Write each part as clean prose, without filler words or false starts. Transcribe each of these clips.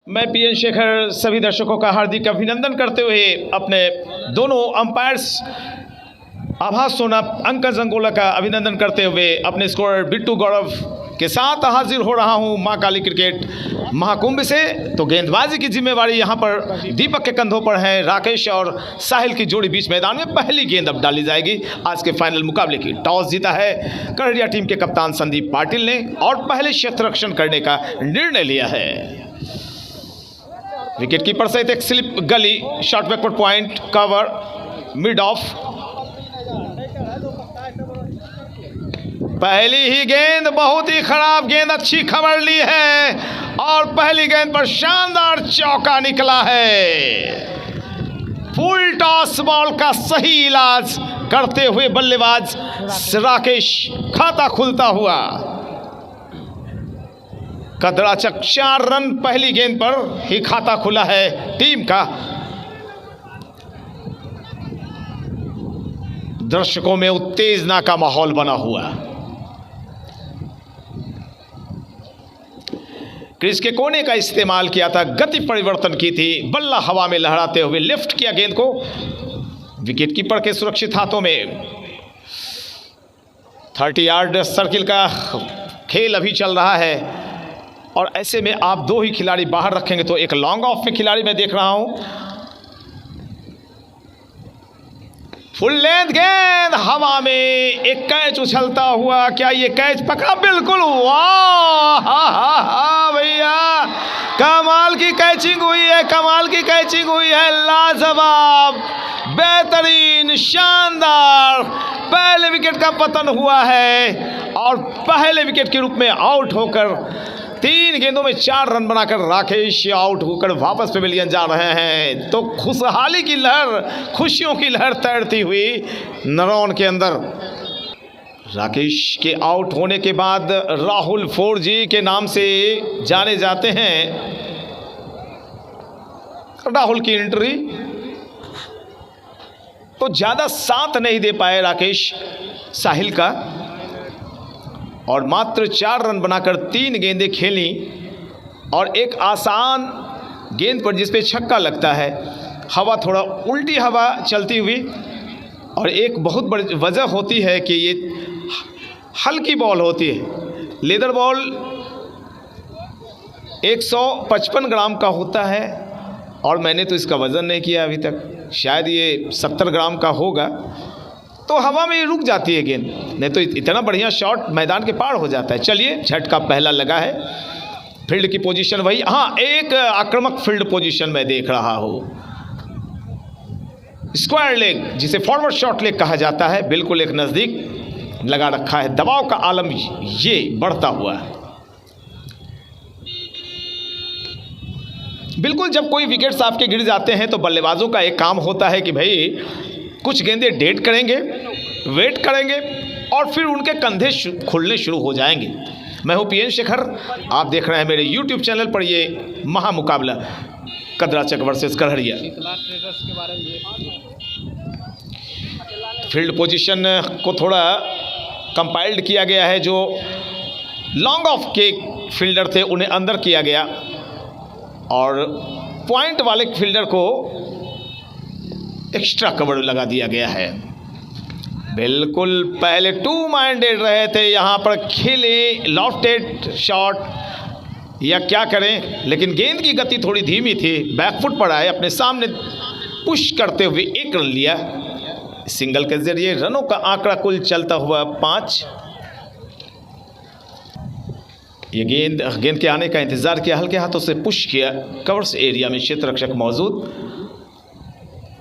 मैं पीएन शेखर सभी दर्शकों का हार्दिक अभिनंदन करते हुए अपने दोनों अंपायर्स आभास सोना अंकज अंगोला का अभिनंदन करते हुए अपने स्कोरर बिट्टू गौरव के साथ हाजिर हो रहा हूं मां काली क्रिकेट महाकुंभ से। तो गेंदबाजी की जिम्मेवारी यहां पर दीपक के कंधों पर है। राकेश और साहिल की जोड़ी बीच मैदान में पहली गेंद अब डाली जाएगी आज के फाइनल मुकाबले की। टॉस जीता है करहरिया टीम के कप्तान संदीप पाटिल ने और पहले क्षेत्र रक्षण करने का निर्णय लिया है। विकेट कीपर सहित एक स्लिप गली, short backward point, cover, mid of. पहली ही गेंद बहुत ही खराब गेंद, अच्छी खबर ली है और पहली गेंद पर शानदार चौका निकला है। फुल टॉस बॉल का सही इलाज करते हुए बल्लेबाज राकेश खाता खुलता हुआ। कदराचक 4 रन पहली गेंद पर ही खाता खुला है टीम का। दर्शकों में उत्तेजना का माहौल बना हुआ। क्रीज के कोने का इस्तेमाल किया था, गति परिवर्तन की थी, बल्ला हवा में लहराते हुए लिफ्ट किया गेंद को। विकेट कीपर के सुरक्षित हाथों में 30 यार्ड सर्किल का खेल अभी चल रहा है और ऐसे में आप 2 ही खिलाड़ी बाहर रखेंगे तो एक लॉन्ग ऑफ में खिलाड़ी मैं देख रहा हूं। फुल लेंथ गेंद हवा में, एक कैच उछलता हुआ, क्या ये कैच पकड़ा? बिल्कुल, वाह भैया, कमाल की कैचिंग हुई है, कमाल की कैचिंग हुई है, लाजवाब, बेहतरीन, शानदार। पहले विकेट का पतन हुआ है और पहले विकेट के रूप में आउट होकर 3 गेंदों में 4 रन बनाकर राकेश आउट होकर वापस पेविलियन जा रहे हैं। तो खुशहाली की लहर, खुशियों की लहर तैरती हुई नरौन के अंदर। राकेश के आउट होने के बाद राहुल 4G के नाम से जाने जाते हैं। राहुल की एंट्री तो ज़्यादा साथ नहीं दे पाए राकेश साहिल का और मात्र 4 रन बनाकर 3 गेंदें खेली और एक आसान गेंद पर जिस पे छक्का लगता है, हवा थोड़ा उल्टी हवा चलती हुई। और एक बहुत बड़ी वजह होती है कि ये हल्की बॉल होती है, लेदर बॉल 155 ग्राम का होता है और मैंने तो इसका वज़न नहीं किया अभी तक, शायद ये 70 ग्राम का होगा। तो हवा में रुक जाती है गेंद, नहीं तो इतना बढ़िया शॉट मैदान के पार हो जाता है। चलिए, झटका पहला लगा है। फील्ड की पोजीशन वही, हाँ, एक आक्रामक फील्ड पोजीशन मैं देख रहा हूँ। स्क्वायर लेग, जिसे फॉरवर्ड शॉट लेग कहा जाता है, बिल्कुल एक नज़दीक लगा रखा है। दबाव का आलम ये बढ़ता हुआ है। बिल्कुल, जब कोई विकेट्स आपके गिर जाते हैं तो बल्लेबाजों का एक काम होता है कि भाई कुछ गेंदें डेट करेंगे, वेट करेंगे और फिर उनके कंधे खुलने शुरू हो जाएंगे। मैं हूं पीएन शेखर, आप देख रहे हैं मेरे YouTube चैनल पर ये महामुकाबला कदराचक वर्सेस करहरिया। फील्ड पोजीशन को थोड़ा कंपाइल्ड किया गया है। जो लॉन्ग ऑफ के फील्डर थे उन्हें अंदर किया गया और पॉइंट वाले फील्डर को एक्स्ट्रा कवर लगा दिया गया है। बिल्कुल पहले 2 माइंडेड रहे थे, यहाँ पर खेले लॉफ्टेड शॉट या क्या करें, लेकिन गेंद की गति थोड़ी धीमी थी। बैकफुट पर आए, अपने सामने पुश करते हुए 1 रन लिया। सिंगल के जरिए रनों का आंकड़ा कुल चलता हुआ 5। ये गेंद के आने का इंतजार किया, हल्के हाथों से पुश किया, कवर्स एरिया में क्षेत्र रक्षक मौजूद।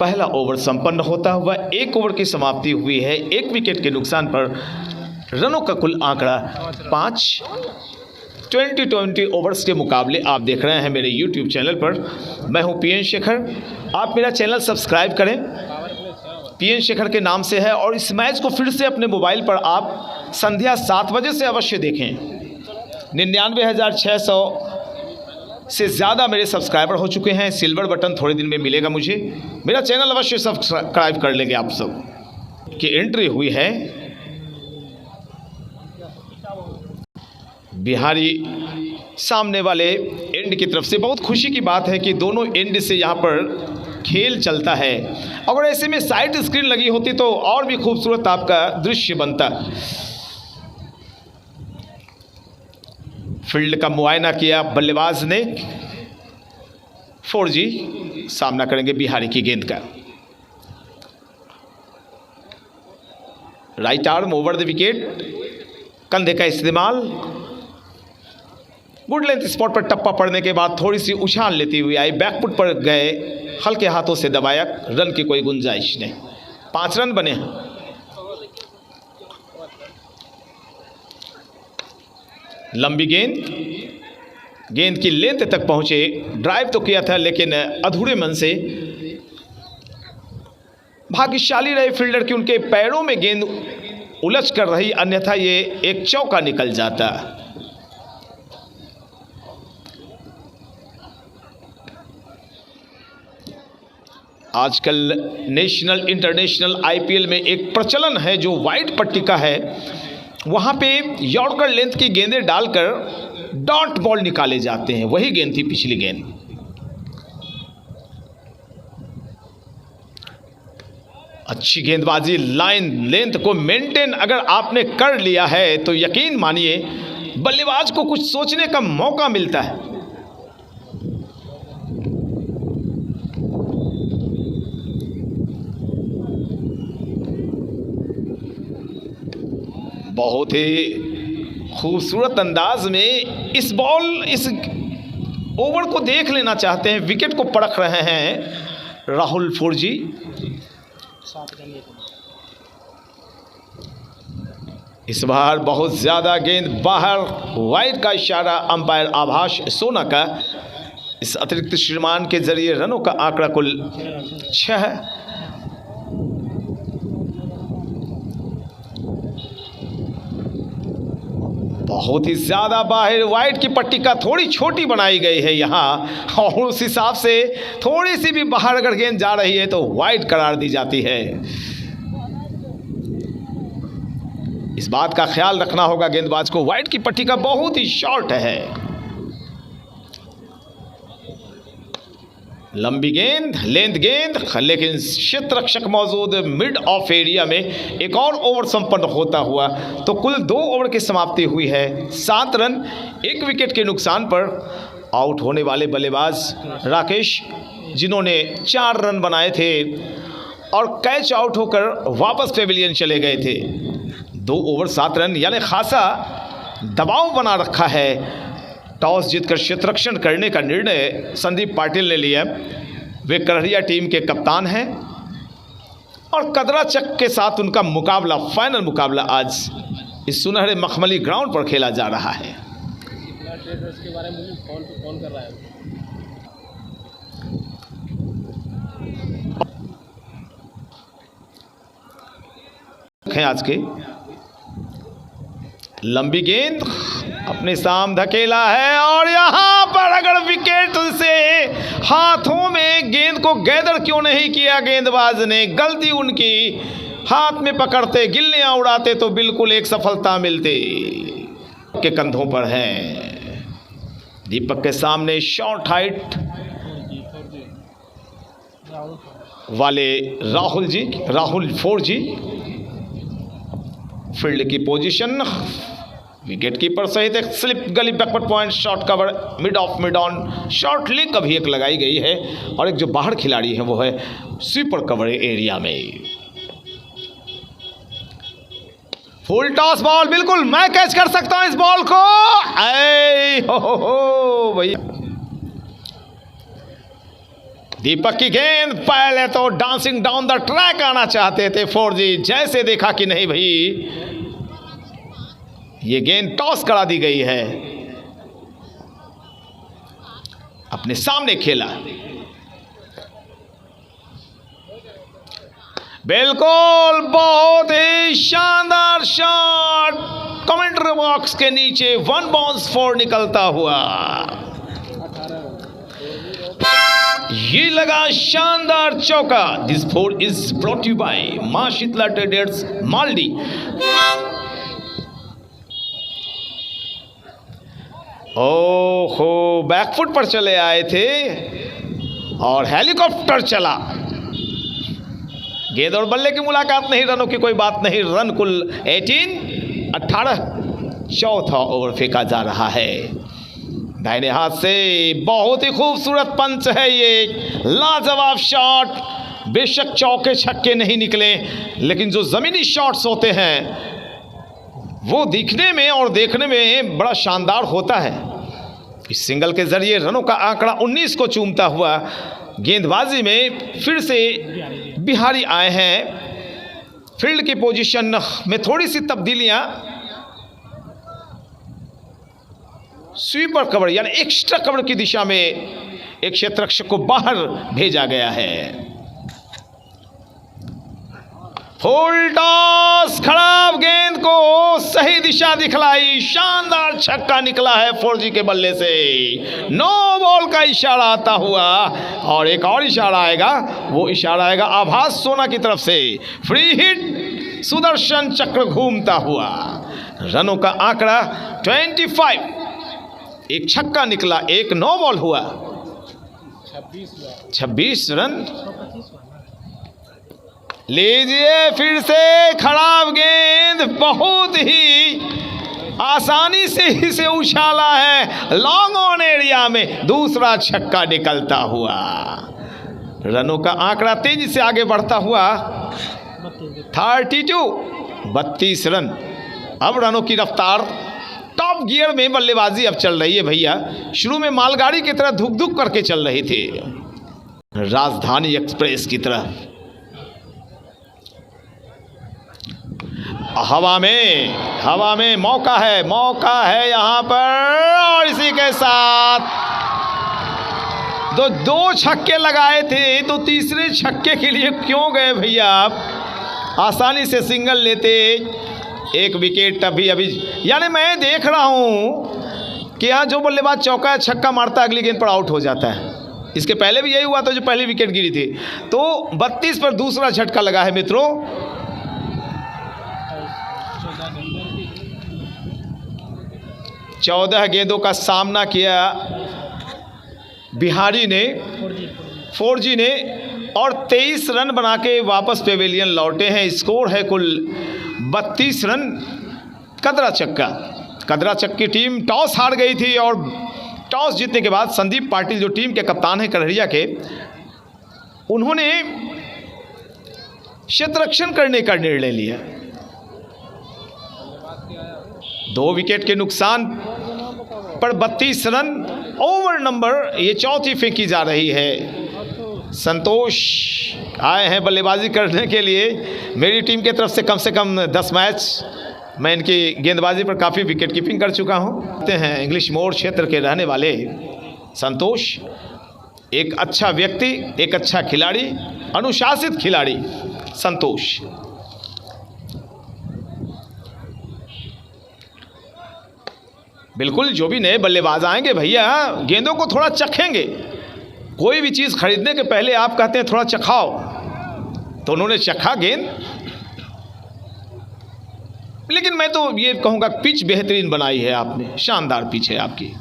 पहला ओवर संपन्न होता हुआ 1 ओवर की समाप्ति हुई है। 1 विकेट के नुकसान पर रनों का कुल आंकड़ा 5। 20 ओवर्स के मुकाबले आप देख रहे हैं मेरे YouTube चैनल पर। मैं हूं पीएन शेखर, आप मेरा चैनल सब्सक्राइब करें, पीएन शेखर के नाम से है। और इस मैच को फिर से अपने मोबाइल पर आप संध्या 7 बजे से अवश्य देखें। 99,600 से ज़्यादा मेरे सब्सक्राइबर हो चुके हैं। सिल्वर बटन थोड़े दिन में मिलेगा मुझे। मेरा चैनल अवश्य सब्सक्राइब कर लेंगे आप सब। की एंट्री हुई है बिहारी सामने वाले एंड की तरफ से। बहुत खुशी की बात है कि दोनों एंड से यहाँ पर खेल चलता है। अगर ऐसे में साइड स्क्रीन लगी होती तो और भी खूबसूरत आपका दृश्य बनता। फील्ड का मुआयना किया बल्लेबाज ने। 4G सामना करेंगे बिहारी की गेंद का। Right arm over the wicket, कंधे का इस्तेमाल। गुड लेंथ स्पॉट पर टप्पा पड़ने के बाद थोड़ी सी उछाल लेती हुई आई, बैकफुट पर गए, हल्के हाथों से दबाया, रन की कोई गुंजाइश नहीं। 5 रन बने हैं। लंबी गेंद की लेंथ तक पहुंचे, ड्राइव तो किया था लेकिन अधूरे मन से। भाग्यशाली रहे फील्डर कि उनके पैरों में गेंद उलझ कर रही, अन्यथा ये एक चौका निकल जाता। आजकल नेशनल इंटरनेशनल IPL में एक प्रचलन है जो वाइट पट्टी का है, वहां पे यॉर्कर लेंथ की गेंदें डालकर डॉट बॉल निकाले जाते हैं। वही गेंद थी पिछली गेंद। अच्छी गेंदबाजी, लाइन लेंथ को मेंटेन अगर आपने कर लिया है तो यकीन मानिए बल्लेबाज को कुछ सोचने का मौका मिलता है। बहुत ही खूबसूरत अंदाज में इस ओवर को देख लेना चाहते हैं, विकेट को परख रहे हैं राहुल 4G। इस बार बहुत ज्यादा गेंद बाहर, वाइड का इशारा, अंपायर आभास सोना का। इस अतिरिक्त श्रीमान के जरिए रनों का आंकड़ा कुल 6 है। बहुत ही ज्यादा बाहर, वाइड की पट्टी का थोड़ी छोटी बनाई गई है यहाँ, और उस हिसाब से थोड़ी सी भी बाहर अगर गेंद जा रही है तो वाइड करार दी जाती है। इस बात का ख्याल रखना होगा गेंदबाज को, वाइड की पट्टी का बहुत ही शॉर्ट है। लंबी गेंद, लेंथ गेंद, लेकिन क्षेत्र रक्षक मौजूद मिड ऑफ एरिया में। एक और ओवर संपन्न होता हुआ तो कुल 2 ओवर की समाप्ति हुई है। 7 रन 1 विकेट के नुकसान पर आउट होने वाले बल्लेबाज राकेश, जिन्होंने 4 रन बनाए थे और कैच आउट होकर वापस पेविलियन चले गए थे। 2 ओवर 7 रन, यानी खासा दबाव बना रखा है। टॉस जीतकर क्षेत्ररक्षण करने का निर्णय संदीप पाटिल ने लिया। वे करहरिया टीम के कप्तान हैं और कदरा चक के साथ उनका मुकाबला, फाइनल मुकाबला आज इस सुनहरे मखमली ग्राउंड पर खेला जा रहा है। इसके बारे में मुझे फोन कर रहा है। आज के लंबी गेंद अपने साम धकेला है और यहां पर अगर विकेट से हाथों में गेंद को गैदर क्यों नहीं किया गेंदबाज ने, गलती उनकी। हाथ में पकड़ते, गिल्लियां उड़ाते तो बिल्कुल एक सफलता मिलती। के कंधों पर है। दीपक के सामने शॉर्ट हाइट वाले राहुल 4G। फील्ड की पोजीशन, विकेट कीपर सहित एक स्लिप गली backward point, short cover, mid on, short leg अभी एक लगाई गई है और एक जो बाहर खिलाड़ी है वो है स्वीपर कवर एरिया में। फुल टॉस बॉल, बिल्कुल मैं कैच कर सकता हूं इस बॉल को। हो भैया, दीपक की गेंद, पहले तो डांसिंग डाउन द ट्रैक आना चाहते थे 4G, जैसे देखा कि नहीं भाई ये गेंद टॉस करा दी गई है, अपने सामने खेला। बिल्कुल बहुत ही शानदार शॉट, कमेंट्री बॉक्स के नीचे 1 बाउंस 4 निकलता हुआ। ये लगा शानदार चौका। This 4 is brought you by Maa Sheetla traders माल्डी। ओहो, बैकफुट पर चले आए थे और हेलीकॉप्टर चला। गेंद और बल्ले की मुलाकात नहीं, रनों की कोई बात नहीं। रन कुल 18। चौथा ओवर फेंका जा रहा है दाहिने हाथ से। बहुत ही खूबसूरत पंच है ये, लाजवाब शॉट। बेशक चौके छक्के नहीं निकले, लेकिन जो ज़मीनी शॉट्स होते हैं वो दिखने में और देखने में बड़ा शानदार होता है। इस सिंगल के जरिए रनों का आंकड़ा 19 को चूमता हुआ गेंदबाजी में फिर से बिहारी आए हैं। फील्ड की पोजीशन में थोड़ी सी तब्दीलियां, स्वीपर कवर यानी एक्स्ट्रा कवर की दिशा में एक क्षेत्ररक्षक को बाहर भेजा गया है। फुल टॉस, खराब गेंद को सही दिशा दिखलाई, शानदार छक्का निकला है फोर्जी के बल्ले से। नो बॉल का इशारा आता हुआ और एक और इशारा आएगा, वो इशारा आएगा आभास सोना की तरफ से। फ्री हिट, सुदर्शन चक्र घूमता हुआ। रनों का आंकड़ा 25। एक छक्का निकला, एक नो बॉल हुआ, 26 रन। लीजिए फिर से खराब गेंद, बहुत ही आसानी से इसे उछाला है लॉन्ग ऑन एरिया में, दूसरा छक्का निकलता हुआ। रनों का आंकड़ा तेजी से आगे बढ़ता हुआ 32 रन। अब रनों की रफ्तार टॉप गियर में बल्लेबाजी अब चल रही है भैया। शुरू में मालगाड़ी की तरह धुक धुक करके चल रही थी, राजधानी एक्सप्रेस की तरह। हवा में मौका है यहाँ पर। और इसी के साथ दो छक्के लगाए थे, तो तीसरे छक्के के लिए क्यों गए भैया आप? आसानी से सिंगल लेते। एक विकेट अभी यानी मैं देख रहा हूँ कि यहाँ जो बल्लेबाज चौका छक्का मारता है अगली गेंद पर आउट हो जाता है। इसके पहले भी यही हुआ था, जो पहली विकेट गिरी थी। तो 32 पर दूसरा झटका लगा है मित्रों। 14 गेंदों का सामना किया बिहारी ने, फोर्जी ने, और 23 रन बना के वापस पेवेलियन लौटे हैं। स्कोर है कुल 32 रन। कदरा चक की टीम टॉस हार गई थी और टॉस जीतने के बाद संदीप पाटिल जो टीम के कप्तान हैं करहरिया के, उन्होंने क्षेत्ररक्षण करने का निर्णय लिया। 2 विकेट के नुकसान पर 32 रन। ओवर नंबर ये चौथी फेंकी जा रही है। संतोष आए हैं बल्लेबाजी करने के लिए। मेरी टीम की तरफ से कम 10 मैच मैं इनकी गेंदबाजी पर काफ़ी विकेट कीपिंग कर चुका हूँ। कहते हैं इंग्लिश मोड़ क्षेत्र के रहने वाले संतोष एक अच्छा व्यक्ति, एक अच्छा खिलाड़ी, अनुशासित खिलाड़ी संतोष। बिल्कुल, जो भी नए बल्लेबाज आएंगे भैया गेंदों को थोड़ा चखेंगे। कोई भी चीज़ खरीदने के पहले आप कहते हैं थोड़ा चखाओ, तो उन्होंने चखा गेंद। लेकिन मैं तो ये कहूँगा पिच बेहतरीन बनाई है आपने, शानदार पिच है आपकी।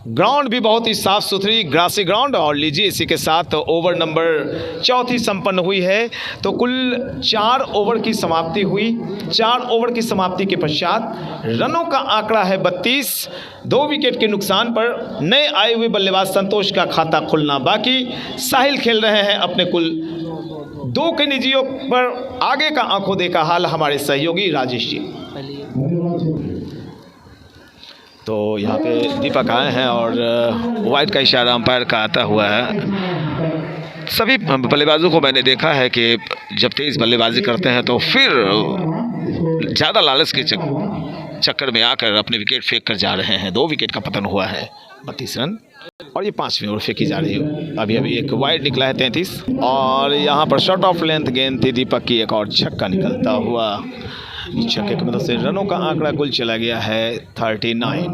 ग्राउंड भी बहुत ही साफ़ सुथरी ग्रासी ग्राउंड। और लीजिए इसी के साथ ओवर नंबर चौथी संपन्न हुई है। तो कुल 4 ओवर की समाप्ति हुई। 4 ओवर की समाप्ति के पश्चात रनों का आंकड़ा है 32। 2 विकेट के नुकसान पर नए आए हुए बल्लेबाज संतोष का खाता खुलना बाकी। साहिल खेल रहे हैं अपने कुल 2 के निजियों पर। आगे का आंखों देखा हाल हमारे सहयोगी राजेश जी। तो यहाँ पे दीपक आए हैं और वाइड का इशारा अंपायर का आता हुआ है। सभी बल्लेबाजों को मैंने देखा है कि जब तेज़ बल्लेबाजी करते हैं तो फिर ज़्यादा लालच के चक्कर में आकर अपने विकेट फेंक कर जा रहे हैं। 2 विकेट का पतन हुआ है। 32 रन और ये 5वीं ओवर फेंकी जा रही है। अभी एक वाइड निकला है 33 और यहाँ पर शॉट ऑफ लेंथ गेंद थी दीपक की। एक और छक्का निकलता हुआ छक्के की मदद से रनों का आंकड़ा कुल चला गया है 39।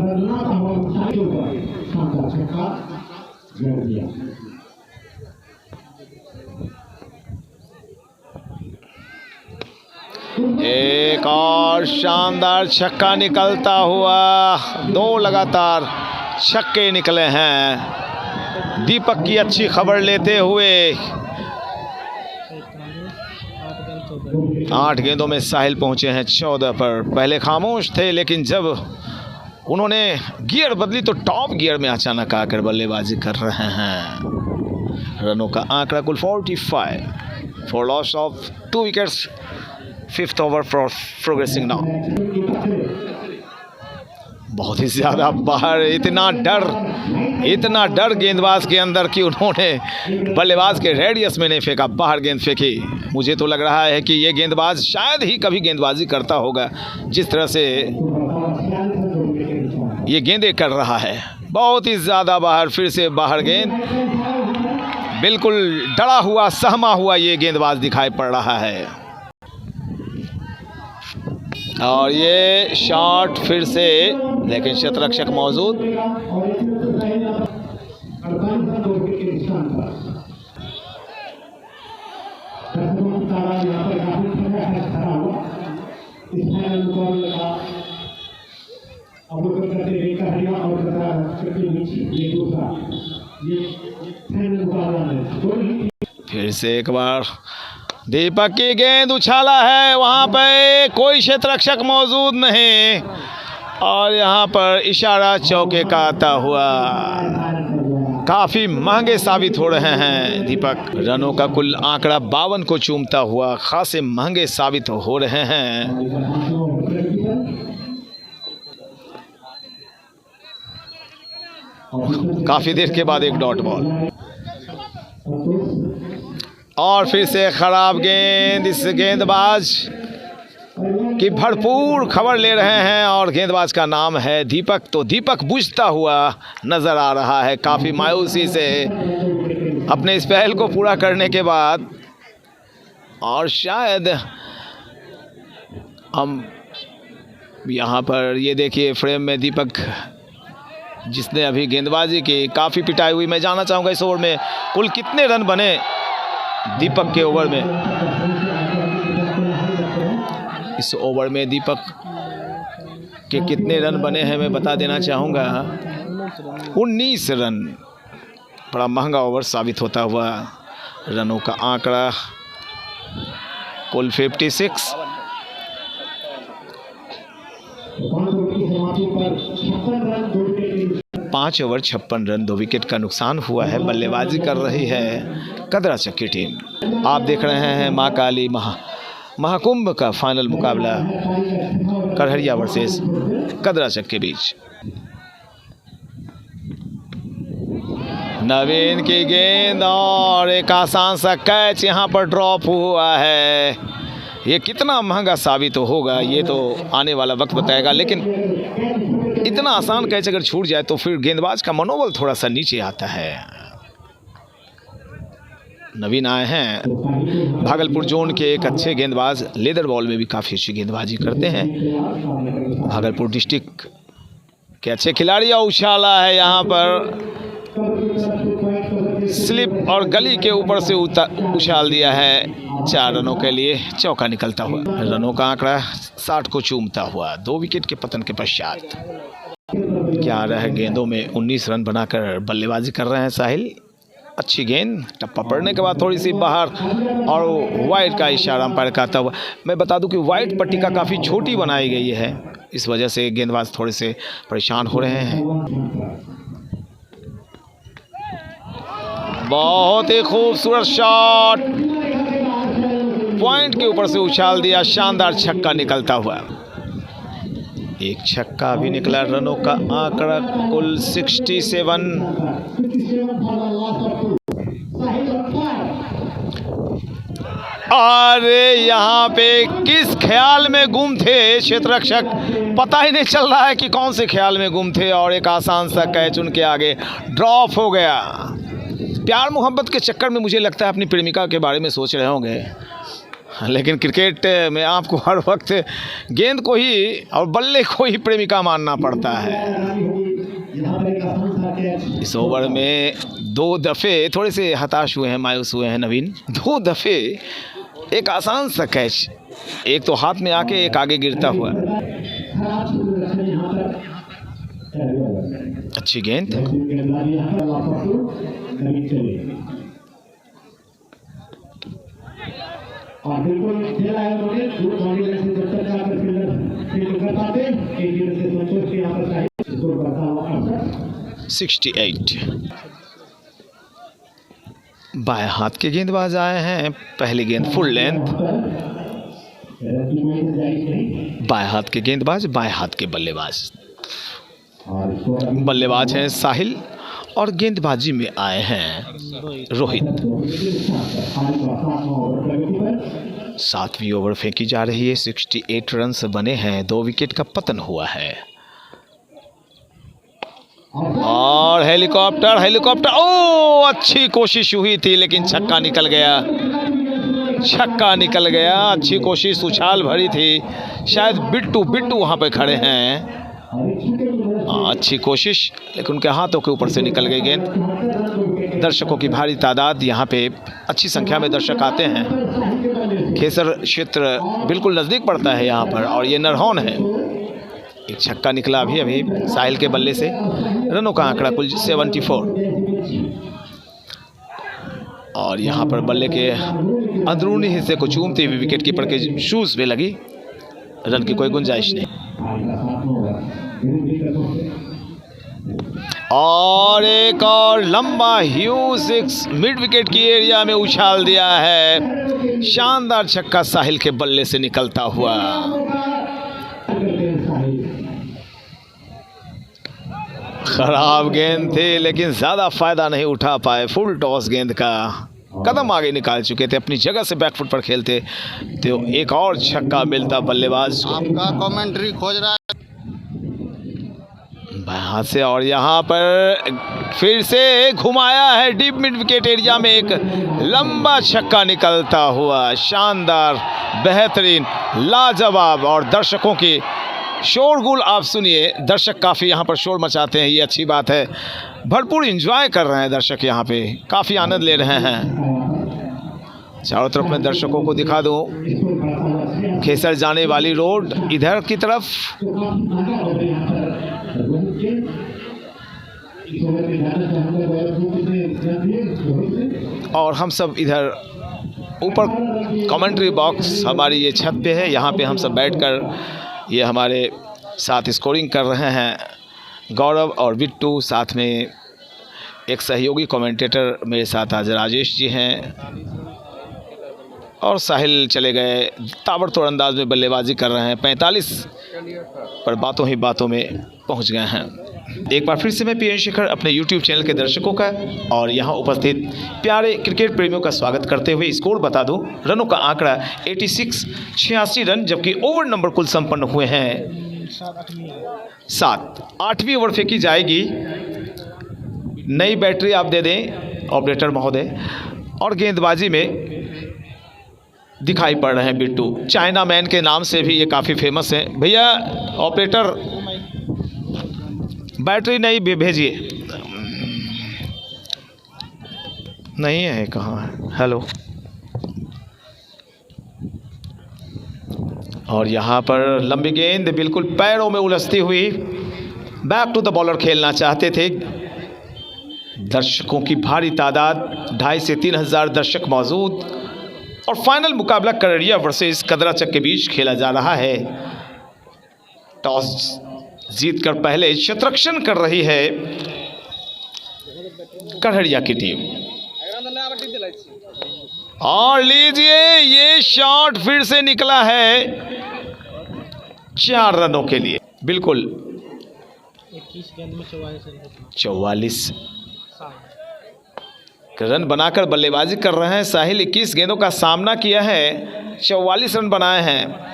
एक और शानदार छक्का निकलता हुआ, 2 लगातार छक्के निकले हैं दीपक की अच्छी खबर लेते हुए। 8 गेंदों में साहिल पहुंचे हैं 14 पर। पहले खामोश थे, लेकिन जब उन्होंने गियर बदली तो टॉप गियर में अचानक आकर बल्लेबाजी कर रहे हैं। रनों का आंकड़ा कुल 45 for loss of 2 wickets. 5th over progressing now. बहुत ही ज़्यादा बाहर, इतना डर गेंदबाज के अंदर कि उन्होंने बल्लेबाज के रेडियस में नहीं फेंका, बाहर गेंद फेंकी। मुझे तो लग रहा है कि ये गेंदबाज शायद ही कभी गेंदबाजी करता होगा जिस तरह से ये गेंदें कर रहा है। बहुत ही ज़्यादा बाहर, फिर से बाहर गेंद। बिल्कुल डरा हुआ, सहमा हुआ ये गेंदबाज दिखाई पड़ रहा है। और ये शॉट फिर से, लेकिन शतरक्षक मौजूद। फिर से एक बार दीपक की गेंद उछाला है, वहां पे कोई क्षेत्ररक्षक मौजूद नहीं और यहां पर इशारा चौके का आता हुआ। काफी महंगे साबित हो रहे हैं दीपक। रनों का कुल आंकड़ा 52 को चूमता हुआ खासे महंगे साबित हो रहे हैं। काफी देर के बाद एक डॉट बॉल और फिर से खराब गेंद। इस गेंदबाज की भरपूर खबर ले रहे हैं और गेंदबाज का नाम है दीपक। तो दीपक बुझता हुआ नजर आ रहा है काफी मायूसी से अपने इस पहल को पूरा करने के बाद। और शायद हम यहाँ पर ये देखिए फ्रेम में दीपक जिसने अभी गेंदबाजी की, काफ़ी पिटाई हुई। मैं जानना चाहूँगा इस ओवर में कुल कितने रन बने दीपक के ओवर में। इस ओवर में दीपक के कितने रन बने हैं मैं बता देना चाहूँगा, 19 रन। बड़ा महंगा ओवर साबित होता हुआ। रनों का आंकड़ा कुल 56। 5 ओवर 56 रन, 2 विकेट का नुकसान हुआ है। बल्लेबाजी कर रही है कदरा चक की टीम। आप देख रहे हैं माँ काली महाकुंभ का फाइनल मुकाबला करहरिया वर्सेस कदरा चक के बीच। नवीन की गेंद और एक आसान सा कैच यहाँ पर ड्रॉप हुआ है। ये कितना महंगा साबित होगा ये तो आने वाला वक्त बताएगा, लेकिन इतना आसान कैच अगर छूट जाए तो फिर गेंदबाज का मनोबल थोड़ा सा नीचे आता है। नवीन आए हैं भागलपुर जोन के एक अच्छे गेंदबाज, लेदर बॉल में भी काफ़ी अच्छी गेंदबाजी करते हैं। भागलपुर डिस्ट्रिक्ट के अच्छे खिलाड़ी। उछाला है यहाँ पर, स्लिप और गली के ऊपर से उछाल दिया है। 4 रनों के लिए चौका निकलता हुआ। रनों का आंकड़ा 60 को चूमता हुआ 2 विकेट के पतन के पश्चात। 11 गेंदों में 19 रन बनाकर बल्लेबाजी कर रहे हैं साहिल। अच्छी गेंद, टप्पा पड़ने के बाद थोड़ी सी बाहर और वाइड का इशारा अंपायर का आता हुआ। मैं बता दूं कि वाइड पट्टिका काफ़ी छोटी बनाई गई है, इस वजह से गेंदबाज थोड़े से परेशान हो रहे हैं। बहुत ही खूबसूरत शॉट, पॉइंट के ऊपर से उछाल दिया, शानदार छक्का निकलता हुआ। एक छक्का भी निकला। रनों का आंकड़ा कुल 67। अरे यहाँ पे किस ख्याल में गुम थे क्षेत्ररक्षक, पता ही नहीं चल रहा है कि कौन से ख्याल में गुम थे और एक आसान सा कैच उनके आगे ड्रॉप हो गया। प्यार मोहब्बत के चक्कर में मुझे लगता है अपनी प्रेमिका के बारे में सोच रहे होंगे, लेकिन क्रिकेट में आपको हर वक्त गेंद को ही और बल्ले को ही प्रेमिका मानना पड़ता है। इस ओवर में 2 दफ़े थोड़े से हताश हुए हैं, मायूस हुए हैं नवीन। 2 दफ़े एक आसान सा कैच एक तो हाथ में आके एक आगे गिरता हुआ। अच्छी गेंद। और बिल्कुल खेला है उन्होंने दूर बाउंड्री लाइन से जब तक आकर फील्डर कर पाते एक गेंद से संतोष के यहाँ पर साहिल स्कोर बढ़ता हुआ 68। बाएं हाथ के गेंदबाज आए हैं। पहली गेंद फुल लेंथ। बाएं हाथ के गेंदबाज, बाएं हाथ के बल्लेबाज। बल्लेबाज हैं साहिल और गेंदबाजी में आए हैं रोहित। 7वीं ओवर फेंकी जा रही है। 68 रन बने हैं। 2 विकेट का पतन हुआ है। और हेलीकॉप्टर ओ अच्छी कोशिश हुई थी लेकिन छक्का निकल गया। अच्छी कोशिश, उछाल भरी थी। शायद बिट्टू वहां पे खड़े हैं। अच्छी कोशिश लेकिन उनके हाथों के ऊपर से निकल गई गेंद। दर्शकों की भारी तादाद यहाँ पे, अच्छी संख्या में दर्शक आते हैं। खेसर क्षेत्र बिल्कुल नज़दीक पड़ता है यहाँ पर और ये नरहौन है। एक छक्का निकला अभी साहिल के बल्ले से। रनों का आंकड़ा कुल 74। और यहाँ पर बल्ले के अंदरूनी हिस्से को चूमती हुई विकेट कीपर के शूज में लगी। रन की कोई गुंजाइश नहीं। और एक और लंबा ह्यूज 6 मिड विकेट की एरिया में उछाल दिया है। शानदार छक्का साहिल के बल्ले से निकलता हुआ। खराब गेंद थी लेकिन ज्यादा फायदा नहीं उठा पाए। फुल टॉस गेंद का कदम आगे निकाल चुके थे। अपनी जगह से बैकफुट पर खेलते तो एक और छक्का मिलता बल्लेबाज को। आपका कमेंट्री खोज रहा है हाथ से। और यहाँ पर फिर से घुमाया है डीप मिड विकेट एरिया में। एक लंबा छक्का निकलता हुआ। शानदार, बेहतरीन, लाजवाब। और दर्शकों की शोरगुल आप सुनिए। दर्शक काफ़ी यहाँ पर शोर मचाते हैं, ये अच्छी बात है। भरपूर एंजॉय कर रहे हैं दर्शक, यहाँ पे काफ़ी आनंद ले रहे हैं। चारों तरफ मैं दर्शकों को दिखा दूँ। खेसर जाने वाली रोड इधर की तरफ, और हम सब इधर ऊपर कमेंट्री बॉक्स हमारी ये छत पे है। यहाँ पे हम सब बैठकर ये हमारे साथ स्कोरिंग कर रहे हैं। गौरव और बिट्टू, साथ में एक सहयोगी कमेंटेटर मेरे साथ आज राजेश जी हैं। और साहिल चले गए, ताबड़तोड़ अंदाज में बल्लेबाजी कर रहे हैं। 45 पर बातों ही बातों में पहुंच गए हैं। एक बार फिर से मैं पीएन शेखर अपने YouTube चैनल के दर्शकों का और यहाँ उपस्थित प्यारे क्रिकेट प्रेमियों का स्वागत करते हुए स्कोर बता दूं। रनों का आंकड़ा 86 रन, जबकि ओवर नंबर कुल संपन्न हुए हैं 7। 8वीं ओवर फेंकी जाएगी। नई बैटरी आप दे दें ऑपरेटर महोदय। और गेंदबाजी में दिखाई पड़ रहे हैं बिट्टू। चाइना मैन के नाम से भी ये काफ़ी फेमस है। भैया ऑपरेटर बैटरी नहीं भेजिए। नहीं है, कहाँ है? हेलो। और यहाँ पर लंबी गेंद बिल्कुल पैरों में उलझती हुई। बैक टू द बॉलर खेलना चाहते थे। दर्शकों की भारी तादाद, 2,500 से 3,000 दर्शक मौजूद। और फाइनल मुकाबला करड़िया वर्सेस कदराचक के बीच खेला जा रहा है। टॉस जीतकर पहले शतरक्षण कर रही है करड़िया की टीम। और लीजिए, ये शॉट फिर से निकला है 4 रनों के लिए। बिल्कुल 21 गेंद में 44 रन बनाकर बल्लेबाजी कर रहे हैं साहिल। 21 गेंदों का सामना किया है, 44 रन बनाए हैं।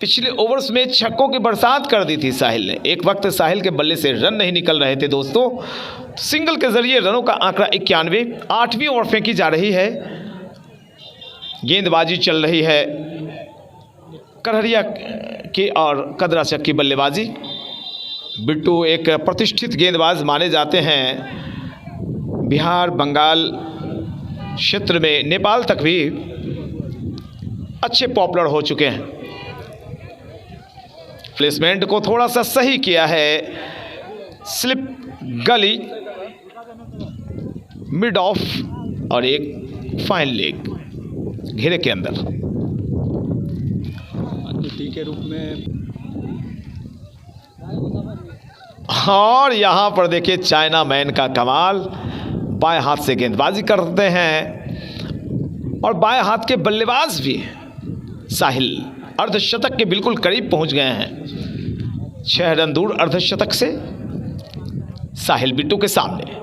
पिछले ओवर्स में छक्कों की बरसात कर दी थी साहिल ने। एक वक्त साहिल के बल्ले से रन नहीं निकल रहे थे दोस्तों। सिंगल के जरिए रनों का आंकड़ा 91। 8वीं ओवर फेंकी जा रही है। गेंदबाजी चल रही है करहरिया की और कदराचक की बल्लेबाजी। बिट्टू एक प्रतिष्ठित गेंदबाज माने जाते हैं। बिहार, बंगाल क्षेत्र में, नेपाल तक भी अच्छे पॉपुलर हो चुके हैं। प्लेसमेंट को थोड़ा सा सही किया है, स्लिप, गली, मिड ऑफ और एक फाइन लेग घेरे के अंदर। टी के रूप में और यहां पर देखिए चाइना मैन का कमाल, बाएं हाथ से गेंदबाजी करते हैं और बाएं हाथ के बल्लेबाज भी साहिल अर्धशतक के बिल्कुल करीब पहुंच गए हैं। 6 रन दूर अर्धशतक से साहिल बिट्टू के सामने।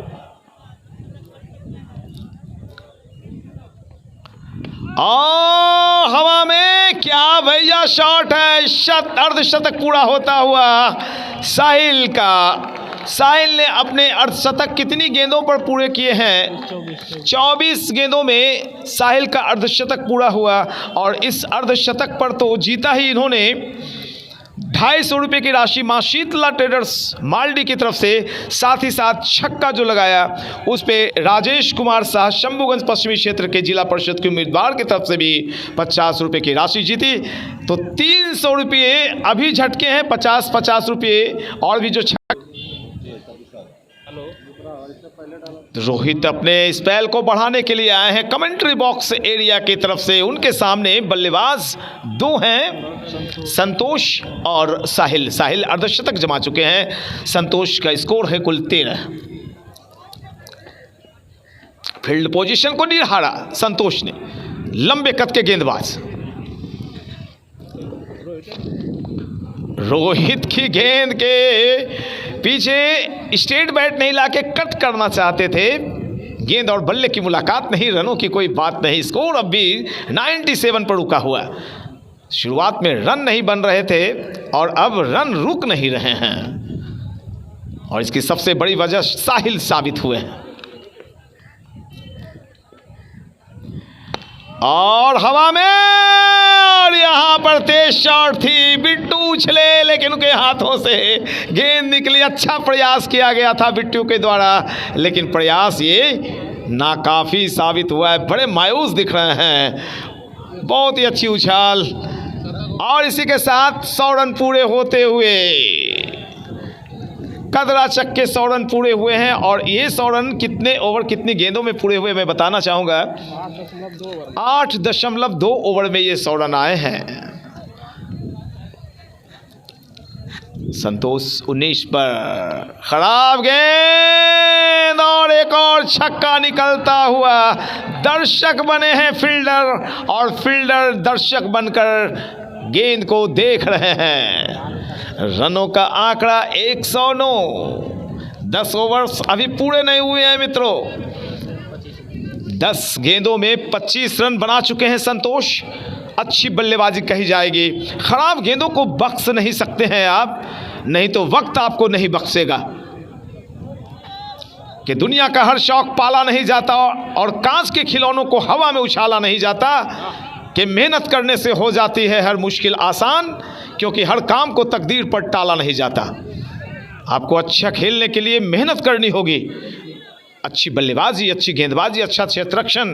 हवा में क्या भैया शॉट है, अर्धशतक पूरा होता हुआ साहिल का। साहिल ने अपने अर्धशतक कितनी गेंदों पर पूरे किए हैं? 24 गेंदों में साहिल का अर्धशतक पूरा हुआ और इस अर्धशतक पर तो जीता ही इन्होंने 250 रुपये की राशि मां शीतला ट्रेडर्स मालडी की तरफ से, साथ ही साथ छक्का जो लगाया उस पे राजेश कुमार शाह शंभूगंज पश्चिमी क्षेत्र के जिला परिषद के उम्मीदवार की तरफ से भी 50 रुपये की राशि जीती। तो 300 रुपये अभी झटके हैं, 50-50 रुपये और भी जो रोहित अपने स्पेल को बढ़ाने के लिए आए हैं कमेंट्री बॉक्स एरिया की तरफ से। उनके सामने बल्लेबाज 2 हैं, संतोष और साहिल। साहिल अर्धशतक जमा चुके हैं, संतोष का स्कोर है कुल 13। फील्ड पोजीशन को निहारा संतोष ने, लंबे कद के गेंदबाज। रोहित की गेंद के पीछे स्ट्रेट बैट नहीं लाके कट करना चाहते थे। गेंद और बल्ले की मुलाकात नहीं, रनों की कोई बात नहीं। स्कोर अब भी 97 पर रुका हुआ। शुरुआत में रन नहीं बन रहे थे और अब रन रुक नहीं रहे हैं और इसकी सबसे बड़ी वजह साहिल साबित हुए हैं। और हवा में, और यहां पर तेज शॉट थी, बिट्टू उछले लेकिन उनके हाथों से गेंद निकली। अच्छा प्रयास किया गया था बिट्टू के द्वारा, लेकिन प्रयास ये नाकाफी साबित हुआ है। बड़े मायूस दिख रहे हैं। बहुत ही अच्छी उछाल और इसी के साथ 100 रन पूरे होते हुए कदरा चक के 100 रन पूरे हुए हैं। और ये 100 रन कितने ओवर कितनी गेंदों में पूरे हुए मैं बताना चाहूँगा। 8.2 ओवर में ये 100 रन आए हैं। संतोष 19 पर, खराब गेंद और एक और छक्का निकलता हुआ। दर्शक बने हैं फील्डर और फील्डर दर्शक बनकर गेंद को देख रहे हैं। रनों का आंकड़ा 109। 10 ओवर्स अभी पूरे नहीं हुए हैं मित्रों। 10 गेंदों में 25 रन बना चुके हैं संतोष। अच्छी बल्लेबाजी कही जाएगी। खराब गेंदों को बख्श नहीं सकते हैं आप, नहीं तो वक्त आपको नहीं बख्शेगा। कि दुनिया का हर शौक पाला नहीं जाता और कांच के खिलौनों को हवा में उछाला नहीं जाता। कि मेहनत करने से हो जाती है हर मुश्किल आसान, क्योंकि हर काम को तकदीर पर टाला नहीं जाता। आपको अच्छा खेलने के लिए मेहनत करनी होगी। अच्छी बल्लेबाजी, अच्छी गेंदबाजी, अच्छा क्षेत्ररक्षण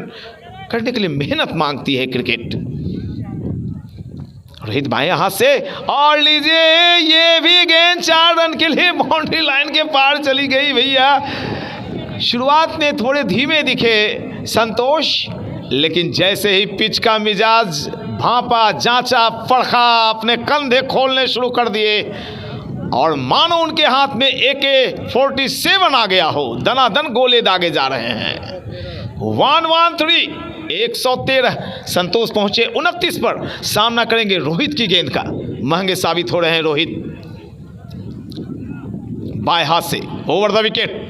करने के लिए मेहनत मांगती है क्रिकेट। रोहित बाएं हाथ से, और लीजिए ये भी गेंद 4 रन के लिए बाउंड्री लाइन के पार चली गई भैया। शुरुआत में थोड़े धीमे दिखे संतोष, लेकिन जैसे ही पिच का मिजाज भांपा, जांचा, परखा, अपने कंधे खोलने शुरू कर दिए और मानो उनके हाथ में AK-47 आ गया हो। दनादन गोले दागे जा रहे हैं। 113 113। संतोष पहुंचे 29 पर। सामना करेंगे रोहित की गेंद का। महंगे साबित हो रहे हैं रोहित। बाएं हाथ से ओवर द विकेट।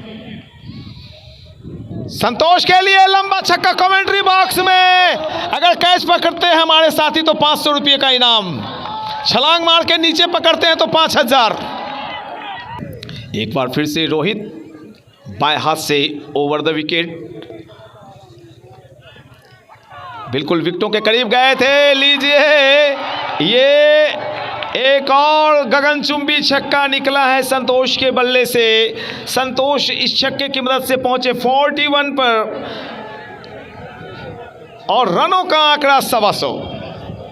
संतोष के लिए लंबा छक्का कमेंट्री बॉक्स में। अगर कैच पकड़ते हैं हमारे साथी तो 500 रुपये का इनाम। छलांग मार के नीचे पकड़ते हैं तो 5000। एक बार फिर से रोहित बाएं हाथ से ओवर द विकेट। बिल्कुल विकेटों के करीब गए थे। लीजिए ये एक और गगनचुंबी छक्का निकला है संतोष के बल्ले से। संतोष इस छक्के की मदद से पहुंचे 41 पर और रनों का आंकड़ा 125।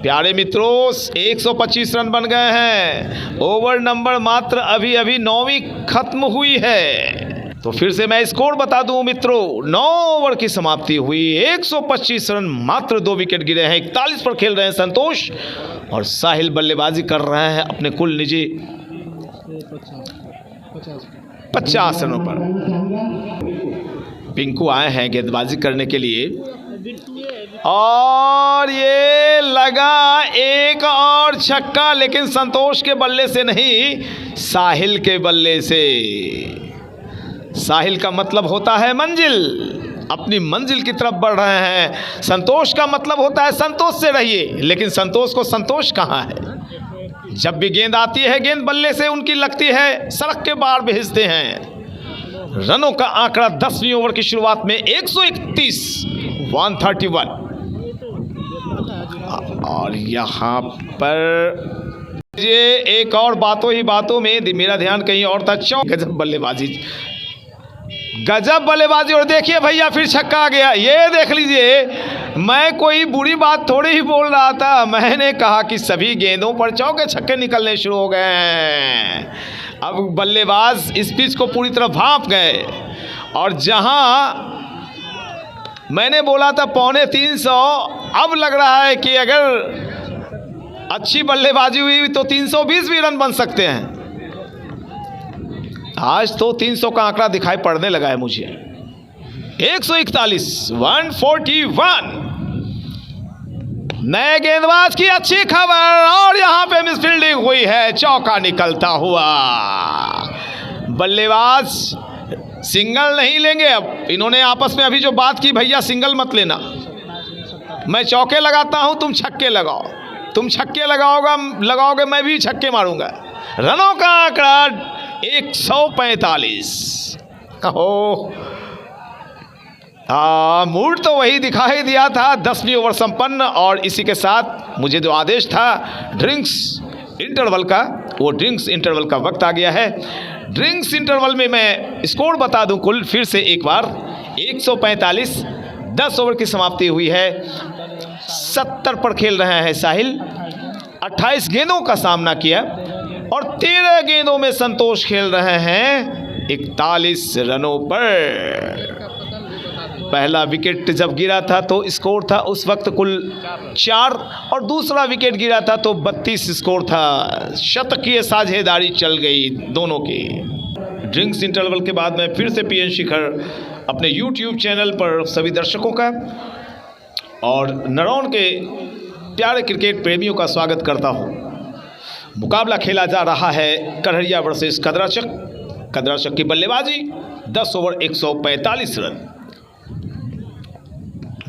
प्यारे मित्रों 125 रन बन गए हैं। ओवर नंबर मात्र अभी अभी 9वीं खत्म हुई है। तो फिर से मैं स्कोर बता दूं मित्रों, 9 ओवर की समाप्ति हुई, 125 रन, मात्र 2 विकेट गिरे हैं। 41 पर खेल रहे हैं संतोष और साहिल बल्लेबाजी कर रहे हैं अपने कुल निजी 50 रनों पर। पिंकू आए हैं गेंदबाजी करने के लिए और ये लगा एक और छक्का, लेकिन संतोष के बल्ले से नहीं, साहिल के बल्ले से। साहिल का मतलब होता है मंजिल, अपनी मंजिल की तरफ बढ़ रहे हैं। संतोष का मतलब होता है संतोष से रहिए, लेकिन संतोष को संतोष कहाँ है। जब भी गेंद आती है, गेंद बल्ले से उनकी लगती है, सड़क के बाहर भेजते हैं। रनों का आंकड़ा 10वीं ओवर की शुरुआत में 131, 131। और यहाँ पर ये एक और बातों ही बातों में मेरा ध्यान कहीं और था। गजब बल्लेबाजी, गजब बल्लेबाजी। और देखिए भैया फिर छक्का आ गया, ये देख लीजिए। मैं कोई बुरी बात थोड़ी ही बोल रहा था, मैंने कहा कि सभी गेंदों पर चौके छक्के निकलने शुरू हो गए हैं। अब बल्लेबाज इस पिच को पूरी तरह भांप गए और जहां मैंने बोला था 350, अब लग रहा है कि अगर अच्छी बल्लेबाजी हुई तो 320 भी रन बन सकते हैं। आज तो 300 का आंकड़ा दिखाई पड़ने लगा है मुझे। 141, 141। नए गेंदबाज की अच्छी खबर और यहां पे मिसफील्डिंग हुई है, चौका निकलता हुआ। बल्लेबाज सिंगल नहीं लेंगे। अब इन्होंने आपस में अभी जो बात की, भैया सिंगल मत लेना, मैं चौके लगाता हूं, तुम छक्के लगाओ, तुम छक्के लगाओगे मैं भी छक्के मारूंगा। रनों का आंकड़ा 145। कहो मूड तो वही दिखाई दिया था। 10वीं ओवर संपन्न और इसी के साथ मुझे जो आदेश था ड्रिंक्स इंटरवल का, वो ड्रिंक्स इंटरवल का वक्त आ गया है। ड्रिंक्स इंटरवल में मैं स्कोर बता दूं कुल फिर से एक बार, 145, 10 ओवर की समाप्ति हुई है। 70 पर खेल रहे हैं साहिल, 28 गेंदों का सामना किया और 13 गेंदों में संतोष खेल रहे हैं 41 रनों पर। पहला विकेट जब गिरा था तो स्कोर था उस वक्त कुल 4 और दूसरा विकेट गिरा था तो 32 स्कोर था। शतकीय साझेदारी चल गई दोनों की। ड्रिंक्स इंटरवल के बाद मैं फिर से पीएन शिखर अपने यूट्यूब चैनल पर सभी दर्शकों का और नरौन के प्यारे क्रिकेट प्रेमियों का स्वागत करता हूं। मुकाबला खेला जा रहा है करहरिया वर्सेस कदराचक। कदराचक की बल्लेबाजी, 10 ओवर 145 रन।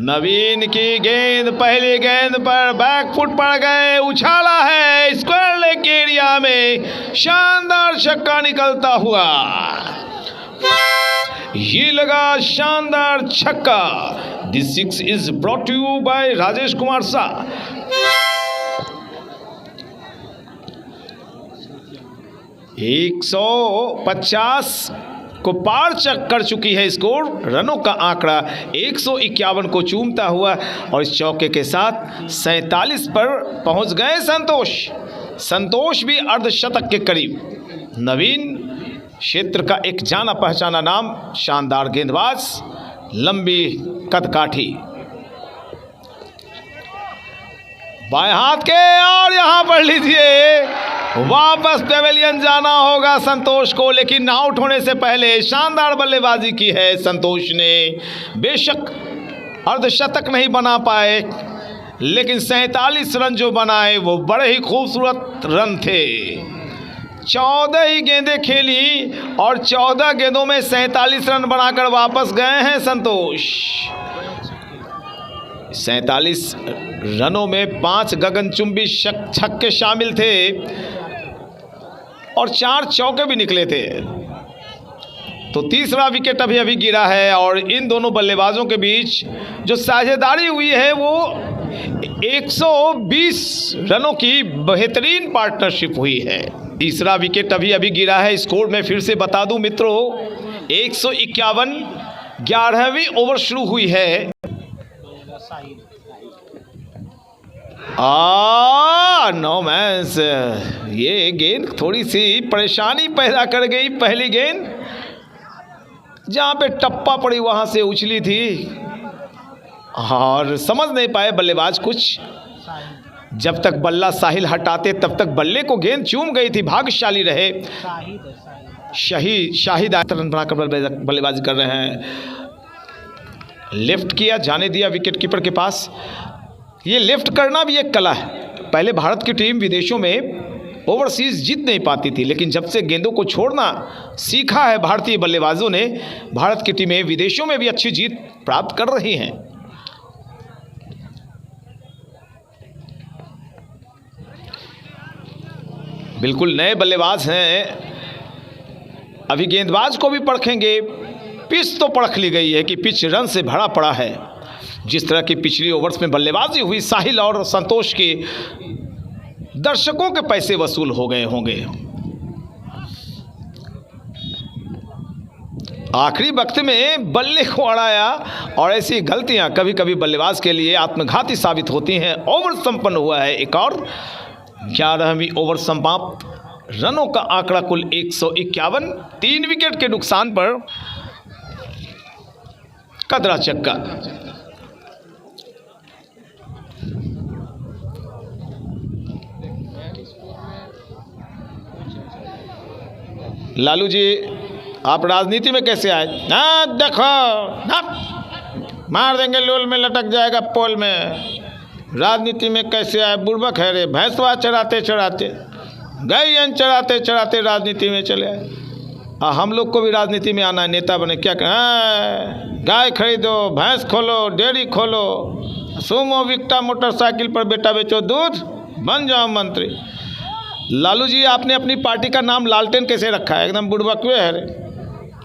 नवीन की गेंद पहली गेंद पर बैकफुट पड़ गए, उछाला है स्क्वायर लेग एरिया में, शानदार छक्का निकलता हुआ। ये लगा शानदार छक्का। This six is brought to you by Rajesh Kumar Shah. एक 150 को पार कर चुकी है स्कोर। रनों का आंकड़ा 151 को चूमता हुआ और इस चौके के साथ 47 पर पहुंच गए संतोष। संतोष भी अर्धशतक के करीब। नवीन क्षेत्र का एक जाना पहचाना नाम, शानदार गेंदबाज, लंबी कदकाठी, बाएं हाथ के, और यहां पर लीजिए वापस पेवेलियन जाना होगा संतोष को, लेकिन आउट होने से पहले शानदार बल्लेबाजी की है संतोष ने। बेशक अर्धशतक नहीं बना पाए, लेकिन 47 रन जो बनाए वो बड़े ही खूबसूरत रन थे। 14 ही गेंदें खेली और 14 गेंदों में 47 रन बनाकर वापस गए हैं संतोष। 47 रनों में 5 गगनचुंबी छक्के शामिल थे और 4 चौके भी निकले थे। तो तीसरा विकेट अभी अभी गिरा है और इन दोनों बल्लेबाजों के बीच जो साझेदारी हुई है वो 120 रनों की बेहतरीन पार्टनरशिप हुई है। तीसरा विकेट अभी अभी गिरा है। स्कोर में फिर से बता दूं मित्रों, 151, 11वीं ओवर शुरू हुई है। नो मैंस, ये गेंद थोड़ी सी परेशानी पैदा कर गई। पहली गेंद जहाँ पे टप्पा पड़ी वहाँ से उछली थी और समझ नहीं पाए बल्लेबाज कुछ। जब तक बल्ला साहिल हटाते तब तक बल्ले को गेंद चूम गई थी। भाग्यशाली रहे। शाहिद रन बनाकर बल्लेबाजी कर रहे हैं। लेफ्ट किया, जाने दिया विकेट कीपर के पास। ये लेफ्ट करना भी एक कला है। पहले भारत की टीम विदेशों में ओवरसीज जीत नहीं पाती थी, लेकिन जब से गेंदों को छोड़ना सीखा है भारतीय बल्लेबाजों ने, भारत की टीमें विदेशों में भी अच्छी जीत प्राप्त कर रही हैं। बिल्कुल नए बल्लेबाज हैं। अभी गेंदबाज को भी परखेंगे। पिच तो परख ली गई है कि पिच रन से भरा पड़ा है। जिस तरह की पिछली ओवर्स में बल्लेबाजी हुई, साहिल और संतोष के दर्शकों के पैसे वसूल हो गए होंगे। आखिरी वक्त में बल्ले को अड़ाया और ऐसी गलतियां कभी कभी बल्लेबाज के लिए आत्मघाती साबित होती हैं। ओवर संपन्न हुआ है एक और। 11वीं ओवर समाप्त। रनों का आंकड़ा कुल 151। 3 विकेट के नुकसान पर कदरा चक्का। लालू जी, आप राजनीति में कैसे आए? ना देखो ना, मार देंगे, लोल में लटक जाएगा पोल में। राजनीति में कैसे आए? बुड़बक है रे। भैंसवा चराते चराते, गैयन चराते चराते राजनीति में चले आए। हम लोग को भी राजनीति में आना है, नेता बने। क्या करें? गाय खरीदो, भैंस खोलो, डेयरी खोलो, सुमो विकटा मोटरसाइकिल पर बेटा बेचो दूध, बन जाओ मंत्री। लालू जी, आपने अपनी पार्टी का नाम लालटेन कैसे रखा है? एकदम बुड़बकवे है रे।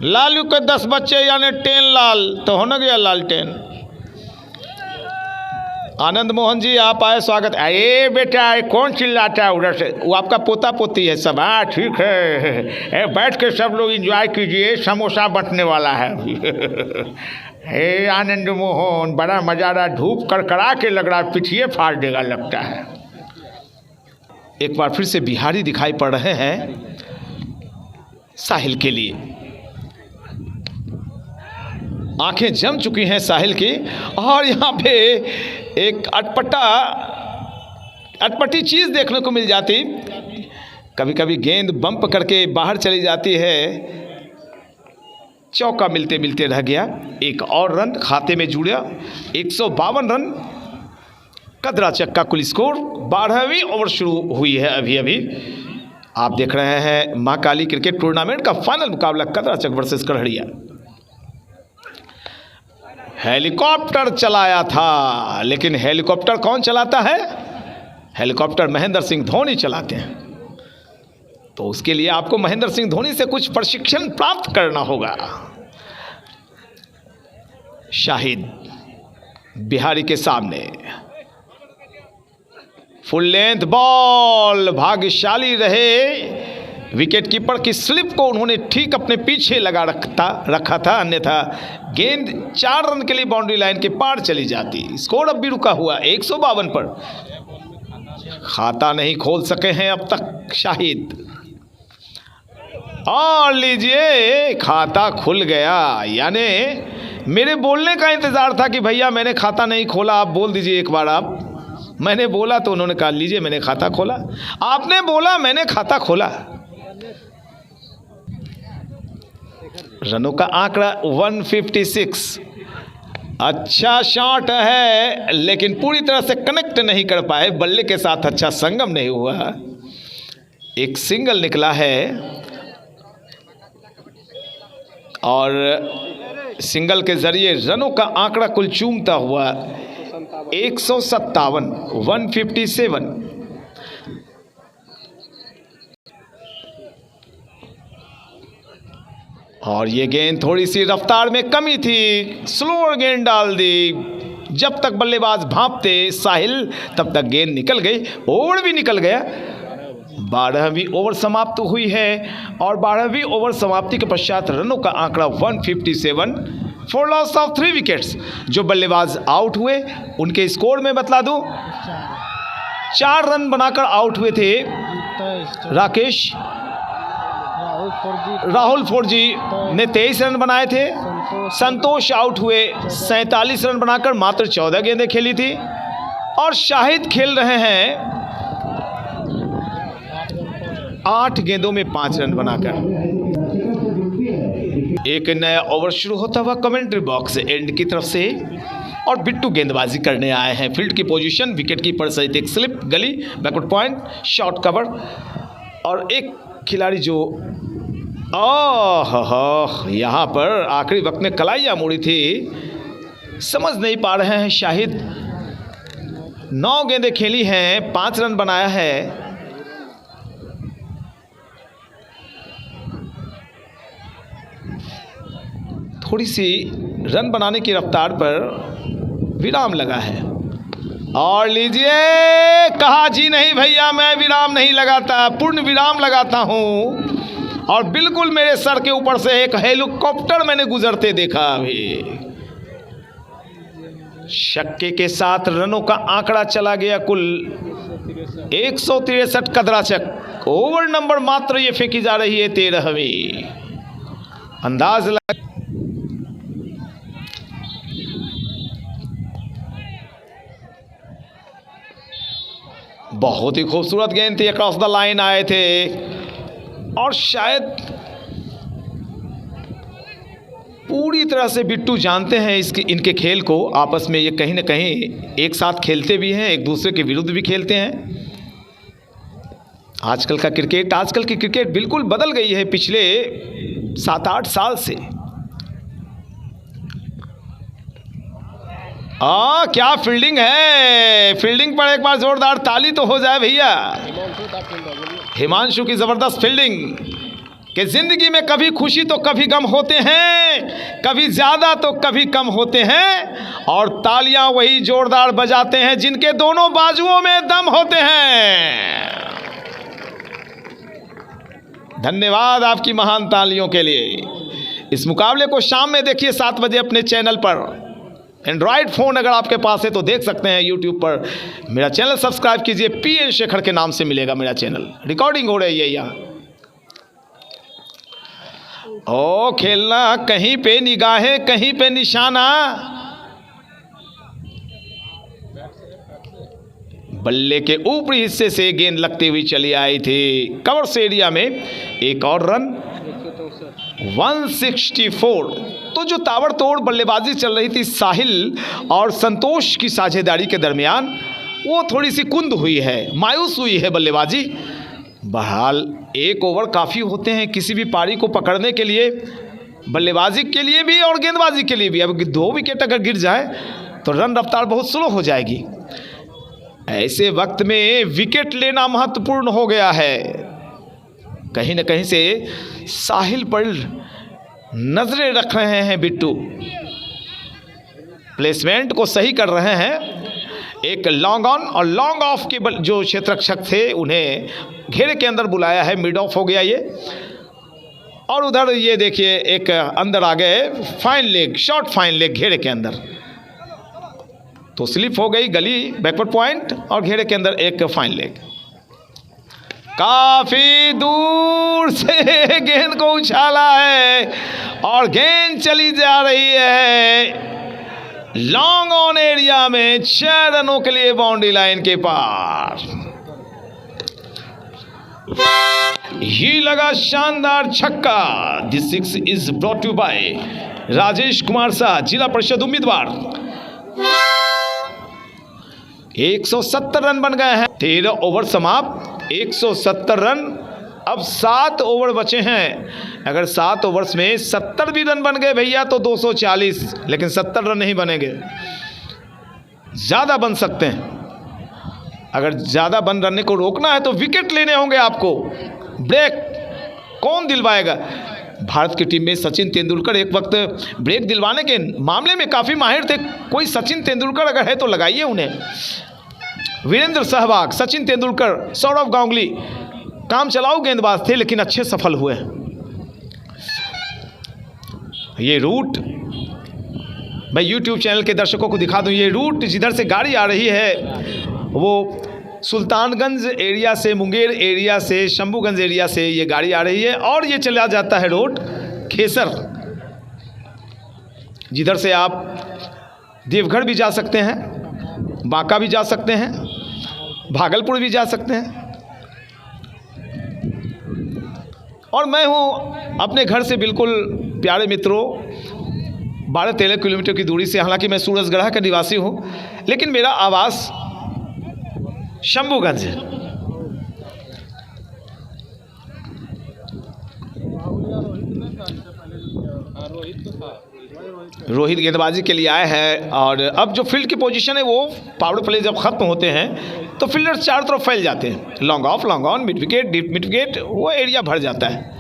लालू के 10 बच्चे यानी टेन लाल, तो होना गया लालटेन। आनंद मोहन जी, आप आए, स्वागत। अरे बेटा, कौन चिल्लाता है उधर से? वो आपका पोता पोती है सब? हाँ ठीक है, बैठ के सब लोग एंजॉय कीजिए, समोसा बंटने वाला है। हे आनंद मोहन, बड़ा मजा आ रहा। धूप कड़कड़ा के लग रहा है, पिछिए फाड़ देगा लगता है। एक बार फिर से बिहारी दिखाई पड़ रहे हैं साहिल के लिए। आंखें जम चुकी हैं साहिल की और यहाँ पे एक अटपटी चीज़ देखने को मिल जाती। कभी कभी गेंद बम्प करके बाहर चली जाती है। चौका मिलते मिलते रह गया। एक और रन खाते में जुड़ा। 152 रन कदरा चक्का कुल स्कोर। 12वीं ओवर शुरू हुई है अभी अभी। आप देख रहे हैं मां काली क्रिकेट टूर्नामेंट का फाइनल मुकाबला कदरा चक वर्सेस करहड़िया। हेलीकॉप्टर चलाया था, लेकिन हेलीकॉप्टर कौन चलाता है? हेलीकॉप्टर महेंद्र सिंह धोनी चलाते हैं। तो उसके लिए आपको महेंद्र सिंह धोनी से कुछ प्रशिक्षण प्राप्त करना होगा। शाहिद बिहारी के सामने फुल लेंथ बॉल। भाग्यशाली रहे, विकेट कीपर की स्लिप को उन्होंने ठीक अपने पीछे लगा रखा था, अन्यथा गेंद 4 रन के लिए बाउंड्री लाइन के पार चली जाती। स्कोर अब भी रुका हुआ 152 पर। खाता नहीं खोल सके हैं अब तक शाहिद। और लीजिए, खाता खुल गया। यानी मेरे बोलने का इंतजार था कि भैया मैंने खाता नहीं खोला, आप बोल दीजिए एक बार। आप, मैंने बोला तो उन्होंने कहा लीजिए मैंने खाता खोला। आपने बोला मैंने खाता खोला। रनों का आंकड़ा 156। अच्छा शॉट है, लेकिन पूरी तरह से कनेक्ट नहीं कर पाए। बल्ले के साथ अच्छा संगम नहीं हुआ। एक सिंगल निकला है और सिंगल के जरिए रनों का आंकड़ा कुल चूमता हुआ 157, 157। और ये गेंद थोड़ी सी रफ्तार में कमी थी, स्लोअर गेंद डाल दी। जब तक बल्लेबाज भांपते साहिल, तब तक गेंद निकल गई। ओवर भी निकल गया। 12वीं ओवर समाप्त हुई है और 12वीं ओवर समाप्ति के पश्चात रनों का आंकड़ा 157 फॉर लॉस ऑफ 3 विकेट्स। जो बल्लेबाज आउट हुए उनके स्कोर में बतला दूं, 4 रन बनाकर आउट हुए थे राकेश। राहुल फोर्जी ने 23 रन बनाए थे। संतोष आउट हुए 47 रन बनाकर, मात्र 14 गेंदें खेली थी। और शाहिद खेल रहे हैं 8 गेंदों में 5 रन बनाकर। एक नया ओवर शुरू होता हुआ कमेंट्री बॉक्स एंड की तरफ से, और बिट्टू गेंदबाजी करने आए हैं। फील्ड की पोजीशन, विकेट कीपर सहित एक स्लिप, गली, बैकवर्ड पॉइंट, शॉर्ट कवर, और एक खिलाड़ी जो यहाँ पर आखिरी वक्त में कलाइयाँ मुड़ी थी, समझ नहीं पा रहे हैं शाहिद। 9 गेंदें खेली हैं, 5 रन बनाया है। थोड़ी सी रन बनाने की रफ्तार पर विराम लगा है। और लीजिए, कहा जी नहीं भैया, मैं विराम नहीं लगाता, पूर्ण विराम लगाता हूं। और बिल्कुल मेरे सर के ऊपर से एक हेलीकॉप्टर मैंने गुजरते देखा। अभी छक्के के साथ रनों का आंकड़ा चला गया कुल 163 कदराचक। ओवर नंबर मात्र ये फेंकी जा रही है 13वीं। अंदाज लगा, बहुत ही खूबसूरत गेंद थी, अक्रॉस द लाइन आए थे। और शायद पूरी तरह से बिट्टू जानते हैं इनके खेल को। आपस में ये कहीं ना कहीं एक साथ खेलते भी हैं, एक दूसरे के विरुद्ध भी खेलते हैं। आजकल की क्रिकेट बिल्कुल बदल गई है पिछले 7-8 साल से। क्या फील्डिंग है! फील्डिंग पर एक बार जोरदार ताली तो हो जाए भैया। हिमांशु की जबरदस्त फील्डिंग। कि जिंदगी में कभी खुशी तो कभी गम होते हैं, कभी ज्यादा तो कभी कम होते हैं, और तालियां वही जोरदार बजाते हैं जिनके दोनों बाजुओं में दम होते हैं। धन्यवाद आपकी महान तालियों के लिए। इस मुकाबले को शाम में देखिए 7 बजे अपने चैनल पर। एंड्रॉयड फ़ोन अगर आपके पास है तो देख सकते हैं यूट्यूब पर। मेरा चैनल सब्सक्राइब कीजिए, PN शेखर के नाम से मिलेगा मेरा चैनल। रिकॉर्डिंग हो रही है यहाँ। ओ खेलना, कहीं पे निगाहें, कहीं पे निशाना। बल्ले के ऊपरी हिस्से से गेंद लगती हुई चली आई थी कवर्स एरिया में। एक और रन, 164। तो जो ताबड़तोड़ बल्लेबाजी चल रही थी साहिल और संतोष की साझेदारी के दरमियान, वो थोड़ी सी कुंद हुई है, मायूस हुई है बल्लेबाजी। बहरहाल 1 ओवर काफ़ी होते हैं किसी भी पारी को पकड़ने के लिए, बल्लेबाजी के लिए भी और गेंदबाजी के लिए भी। अब 2 विकेट अगर गिर जाए तो रन रफ्तार बहुत स्लो हो जाएगी। ऐसे वक्त में विकेट लेना महत्वपूर्ण हो गया है। कहीं न कहीं से साहिल पर नजरें रख रहे हैं बिट्टू, प्लेसमेंट को सही कर रहे हैं। एक लॉन्ग ऑन और लॉन्ग ऑफ के जो क्षेत्ररक्षक थे उन्हें घेरे के अंदर बुलाया है, मिड ऑफ हो गया ये। और उधर ये देखिए एक अंदर आ गए fine leg, short fine leg घेरे के अंदर, तो स्लिप हो गई गली, बैकवर्ड पॉइंट, और घेरे के अंदर एक फाइन लेग। काफी दूर से गेंद को उछाला है और गेंद चली जा रही है लॉन्ग ऑन एरिया में, 6 रनों के लिए बाउंड्री लाइन के पार। ये लगा शानदार छक्का। This 6 is brought you by Rajesh Kumar Shah, जिला परिषद उम्मीदवार। 170 रन बन गए हैं, 13 ओवर समाप्त, 170 रन। अब 7 ओवर बचे हैं। अगर 7 ओवर्स में 70 भी रन बन गए भैया तो 240, लेकिन 70 रन नहीं बनेंगे, ज़्यादा बन सकते हैं। अगर ज़्यादा बन रन को रोकना है तो विकेट लेने होंगे आपको। ब्रेक कौन दिलवाएगा? भारत की टीम में सचिन तेंदुलकर एक वक्त ब्रेक दिलवाने के मामले में काफ़ी माहिर थे। कोई सचिन तेंदुलकर अगर है तो लगाइए उन्हें। वीरेंद्र सहवाग, सचिन तेंदुलकर, सौरव गांगुली काम चलाऊ गेंदबाज थे लेकिन अच्छे सफल हुए। ये रूट मैं YouTube चैनल के दर्शकों को दिखा दूं। ये रूट जिधर से गाड़ी आ रही है वो सुल्तानगंज एरिया से, मुंगेर एरिया से, शंभूगंज एरिया से ये गाड़ी आ रही है और ये चला जाता है रोड खेसर, जिधर से आप देवघर भी जा सकते हैं, बांका भी जा सकते हैं, भागलपुर भी जा सकते हैं। और मैं हूँ अपने घर से बिल्कुल प्यारे मित्रों 12-13 किलोमीटर की दूरी से। हालांकि मैं सूरजगढ़ का निवासी हूँ, लेकिन मेरा आवास शंभूगंज है। रोहित गेंदबाजी के लिए आए हैं और अब जो फील्ड की पोजीशन है वो पावर प्ले जब खत्म होते हैं तो फील्डर चारों तरफ फैल जाते हैं। Long off, long on, mid wicket, deep mid wicket, वो एरिया भर जाता है।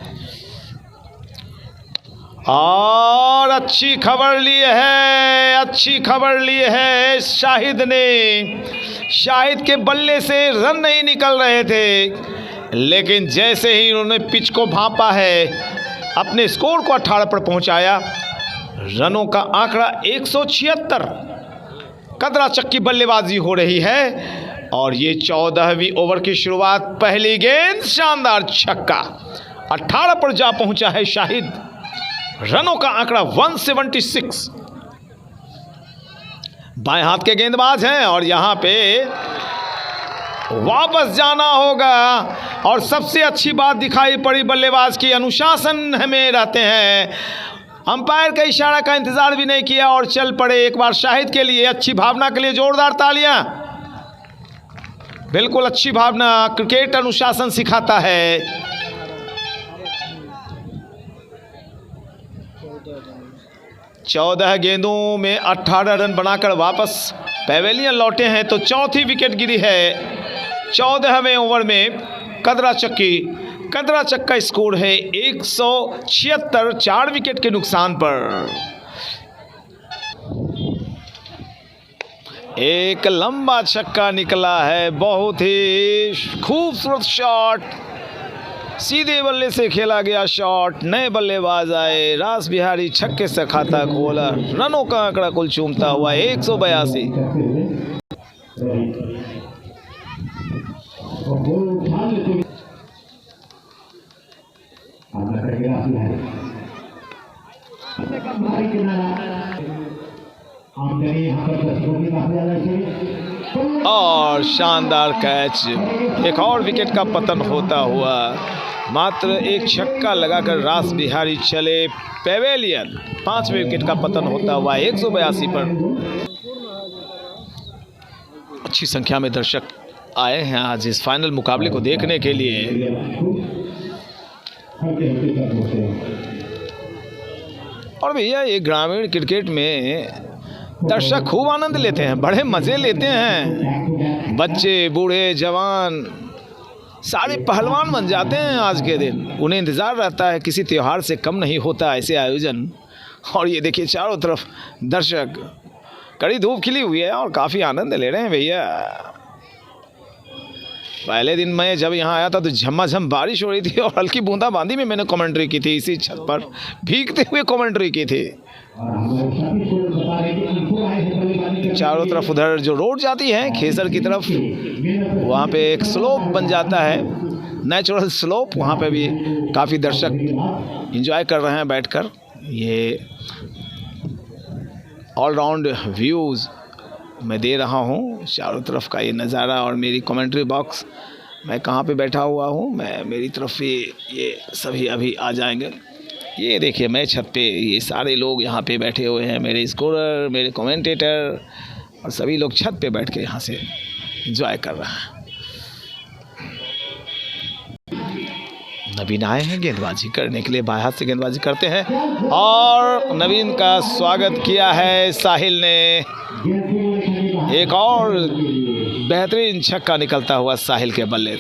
और अच्छी खबर ली है शाहिद ने। शाहिद के बल्ले से रन नहीं निकल रहे थे, लेकिन जैसे ही उन्होंने पिच को भांपा है, अपने स्कोर को 18 पर पहुंचाया। रनों का आंकड़ा 176। कदराचक की बल्लेबाजी हो रही है और ये 14वीं ओवर की शुरुआत, पहली गेंद, शानदार छक्का, 18 पर जा पहुंचा है शाहिद। रनों का आंकड़ा 176। बाएं हाथ के गेंदबाज हैं और यहां पे वापस जाना होगा। और सबसे अच्छी बात दिखाई पड़ी बल्लेबाज की, अनुशासन में रहते हैं। अंपायर का इशारा का इंतजार भी नहीं किया और चल पड़े। एक बार शाहिद के लिए, अच्छी भावना के लिए जोरदार तालियां। बिल्कुल अच्छी भावना, क्रिकेट अनुशासन सिखाता है। 14 गेंदों में 18 रन बनाकर वापस पेवेलियन लौटे हैं तो चौथी विकेट गिरी है 14वें ओवर में कदराचक का स्कोर है 176, 4 विकेट के नुकसान पर। एक लंबा छक्का निकला है, बहुत ही खूबसूरत शॉट, सीधे बल्ले से खेला गया शॉट। नए बल्लेबाज आए, रास बिहारी छक्के से खाता खोला। रनों का आंकड़ा कुल चूमता हुआ 182। और शानदार कैच, एक और विकेट का पतन होता हुआ, मात्र एक छक्का लगाकर रास बिहारी चले पेवेलियन। 5वें विकेट का पतन होता हुआ 182 पर। अच्छी संख्या में दर्शक आए हैं आज इस फाइनल मुकाबले को देखने के लिए। और भैया ये ग्रामीण क्रिकेट में दर्शक खूब आनंद लेते हैं, बड़े मज़े लेते हैं। बच्चे, बूढ़े, जवान सारे पहलवान बन जाते हैं आज के दिन। उन्हें इंतज़ार रहता है, किसी त्यौहार से कम नहीं होता ऐसे आयोजन। और ये देखिए चारों तरफ दर्शक, कड़ी धूप खिली हुई है और काफ़ी आनंद ले रहे हैं भैया। पहले दिन मैं जब यहाँ आया था तो झमाझम बारिश हो रही थी और हल्की बूंदाबांदी में मैंने कमेंट्री की थी, इसी छत पर भीगते हुए कमेंट्री की थी। चारों तरफ उधर जो रोड जाती है खेसर की तरफ, वहाँ पे एक स्लोप बन जाता है, नेचुरल स्लोप। वहाँ पे भी काफ़ी दर्शक एंजॉय कर रहे हैं बैठकर। ये ऑलराउंड व्यूज़ मैं दे रहा हूँ, चारों तरफ का ये नज़ारा। और मेरी कमेंट्री बॉक्स, मैं कहाँ पे बैठा हुआ हूँ, मेरी तरफ ये सभी अभी आ जाएंगे। ये देखिए मैं छत पे, ये सारे लोग यहाँ पे बैठे हुए हैं, मेरे स्कोरर, मेरे कमेंटेटर, और सभी लोग छत पे बैठ के यहाँ से एंजॉय कर रहे हैं। नवीन आए हैं गेंदबाजी करने के लिए, बाएं हाथ से गेंदबाजी करते हैं और नवीन का स्वागत किया है साहिल ने। एक और बेहतरीन छक्का निकलता हुआ साहिल के बल्ले।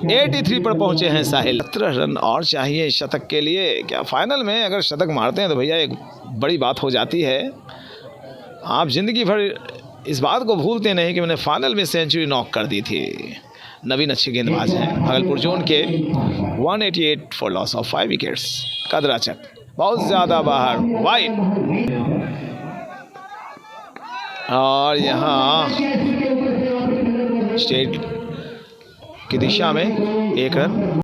83 पर पहुंचे हैं साहिल। 17 रन और चाहिए शतक के लिए। क्या फाइनल में अगर शतक मारते हैं तो भैया एक बड़ी बात हो जाती है। आप ज़िंदगी भर इस बात को भूलते नहीं कि मैंने फाइनल में सेंचुरी नॉक कर दी थी। नवीन अच्छे गेंदबाज हैं, भागलपुर जोन के। 188 फॉर लॉस ऑफ 5 विकेट्स। कदराचक बहुत ज़्यादा बाहर, वाइड। और यहाँ स्टेट की दिशा में 1 रन।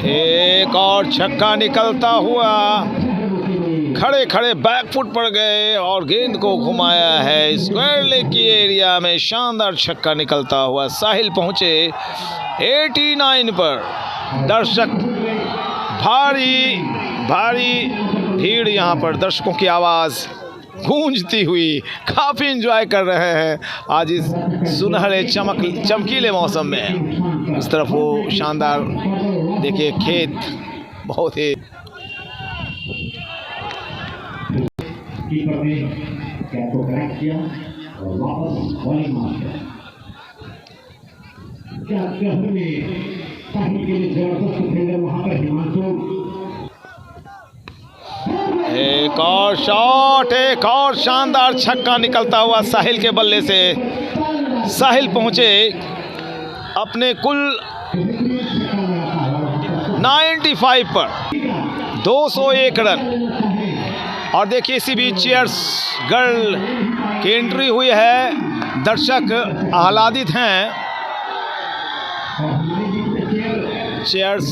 एक और छक्का निकलता हुआ, खड़े खड़े बैकफुट पर गए और गेंद को घुमाया है स्क्वायर लेग की एरिया में। शानदार छक्का निकलता हुआ साहिल पहुंचे 89 पर। दर्शक भारी भारी भीड़, यहाँ पर दर्शकों की आवाज़ गूंजती हुई काफ़ी एंजॉय कर रहे हैं आज इस सुनहरे चमकीले मौसम में। इस तरफ वो शानदार देखिए खेत, बहुत ही कीपर ने कैच को करेक्ट किया और वापस बॉलिंग मार क्या कहने साहिल के लिए जबरदस्त फील्डर वहां पर हिमांशु। एक और शॉट, एक और शानदार छक्का निकलता हुआ साहिल के बल्ले से। साहिल पहुंचे अपने कुल 95 पर, 201 रन। और देखिए इसी बीच चीयर्स गर्ल की एंट्री हुई है, दर्शक आह्लादित हैं। चीयर्स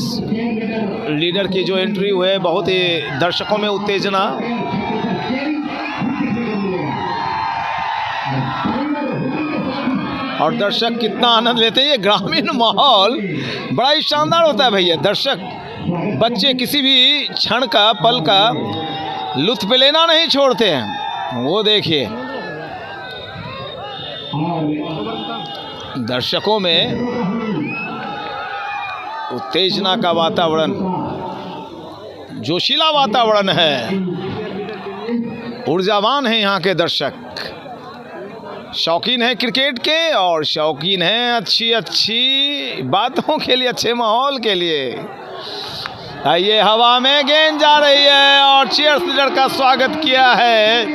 लीडर की जो एंट्री हुई है, बहुत ही दर्शकों में उत्तेजना। और दर्शक कितना आनंद लेते हैं। ये ग्रामीण माहौल बड़ा ही शानदार होता है भैया। दर्शक बच्चे किसी भी क्षण का, पल का लुत्फ लेना नहीं छोड़ते हैं। वो देखिए दर्शकों में उत्तेजना का वातावरण, जोशीला वातावरण है, ऊर्जावान है यहाँ के दर्शक। शौकीन है क्रिकेट के और शौकीन है अच्छी अच्छी बातों के लिए, अच्छे माहौल के लिए। ये हवा में गेंद जा रही है और चीयर्स लीडर का स्वागत किया है,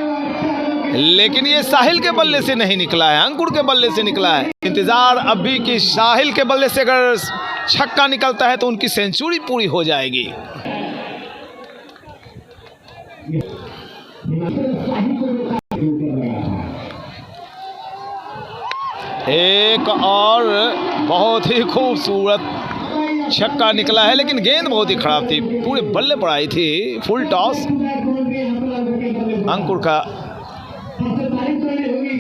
लेकिन ये साहिल के बल्ले से नहीं निकला है, अंकुर के बल्ले से निकला है। इंतजार अब भी कि साहिल के बल्ले से अगर छक्का निकलता है तो उनकी सेंचुरी पूरी हो जाएगी। एक और बहुत ही खूबसूरत छक्का निकला है, लेकिन गेंद बहुत ही खराब थी, पूरे बल्ले पर आई थी। फुल टॉस, अंकुर का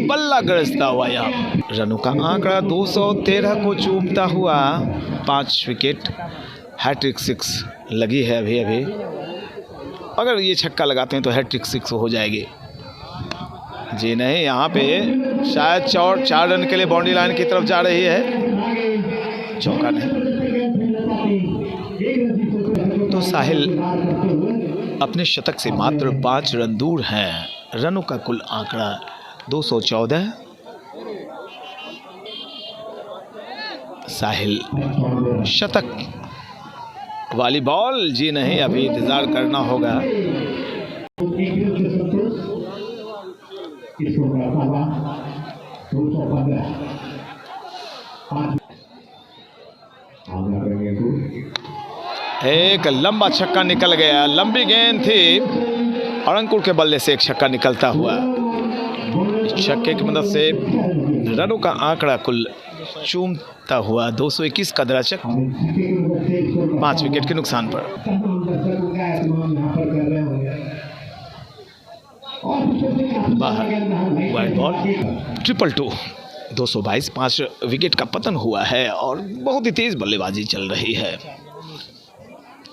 बल्ला गरजता हुआ यहाँ। रनों का आंकड़ा 213 को चूमता हुआ, 5 विकेट, हैट्रिक 6 लगी है अभी अभी। अगर ये छक्का लगाते हैं तो हैट्रिक 6 हो जाएगी। जी नहीं, यहाँ पे शायद 4 रन के लिए बाउंड्री लाइन की तरफ जा रही है, चौका नहीं। तो साहिल अपने शतक से मात्र 5 रन दूर हैं। रनों का कुल आंकड़ा 214। साहिल शतक वाली बॉल, जी नहीं, अभी इंतजार करना होगा। एक लंबा छक्का निकल गया, लंबी गेंद थी और अंकुर के बल्ले से एक छक्का निकलता हुआ। इस छक्के की मदद से रनों का आंकड़ा कुल चूमता हुआ 221 का दराचक, 5 विकेट के नुकसान पर। बाहर वाइड बॉल, 222, 222, 5 विकेट का पतन हुआ है और बहुत ही तेज बल्लेबाजी चल रही है।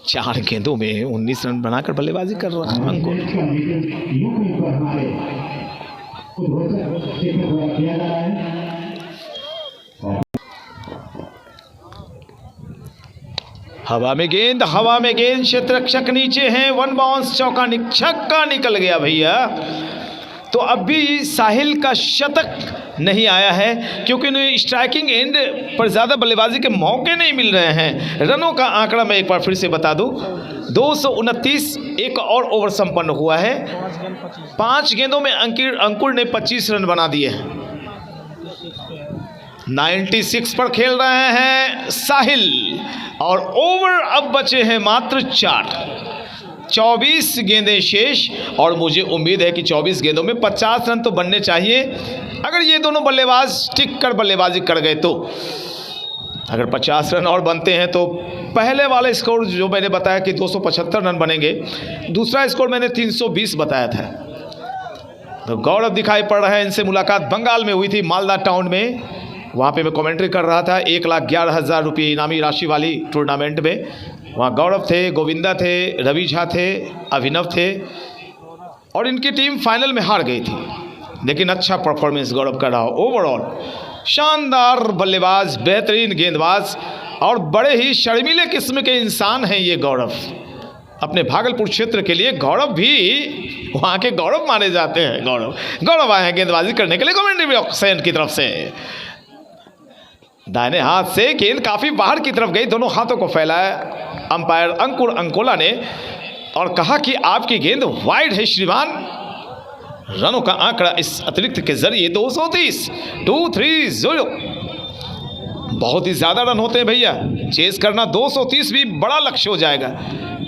4 गेंदों में 19 रन बनाकर बल्लेबाजी कर रहा है अंकुर। हवा में गेंद, हवा में गेंद, क्षेत्ररक्षक नीचे हैं, 1 बाउंस, छक्का निकल गया भैया। तो अब भी साहिल का शतक नहीं आया है क्योंकि उन्हें स्ट्राइकिंग एंड पर ज़्यादा बल्लेबाजी के मौके नहीं मिल रहे हैं। रनों का आंकड़ा मैं एक बार फिर से बता दूं, 229, एक और ओवर संपन्न हुआ है। 5 गेंदों में अंकुर ने 25 रन बना दिए हैं। 96 पर खेल रहे हैं साहिल और ओवर अब बचे हैं मात्र 4। 24 गेंदें शेष और मुझे उम्मीद है कि 24 गेंदों में 50 रन तो बनने चाहिए। अगर ये दोनों बल्लेबाज टिक कर बल्लेबाजी कर गए तो अगर 50 रन और बनते हैं तो पहले वाला स्कोर जो मैंने बताया कि 275 रन बनेंगे, दूसरा स्कोर मैंने 320 बताया था। तो गौरव दिखाई पड़ रहे हैं। इनसे मुलाकात बंगाल में हुई थी, मालदा टाउन में। वहाँ पे मैं कमेंट्री कर रहा था 1,11,000 रुपये इनामी राशि वाली टूर्नामेंट में। वहाँ गौरव थे, गोविंदा थे, रवि झा थे, अभिनव थे और इनकी टीम फाइनल में हार गई थी। लेकिन अच्छा परफॉर्मेंस गौरव कर रहा हो। ओवरऑल शानदार बल्लेबाज, बेहतरीन गेंदबाज और बड़े ही शर्मीले किस्म के इंसान हैं ये गौरव। अपने भागलपुर क्षेत्र के लिए गौरव भी वहाँ के गौरव माने जाते हैं। गौरव आए हैं गेंदबाजी करने के लिए कमेंट्री बॉक्स की तरफ से। दाहिने हाथ से गेंद काफ़ी बाहर की तरफ गई, दोनों हाथों को फैलाया अंपायर अंकुर अंकोला ने और कहा कि आपकी गेंद वाइड है श्रीमान। रनों का आंकड़ा इस अतिरिक्त के जरिए 230, 230। बहुत ही ज़्यादा रन होते हैं भैया, चेस करना 230 भी बड़ा लक्ष्य हो जाएगा,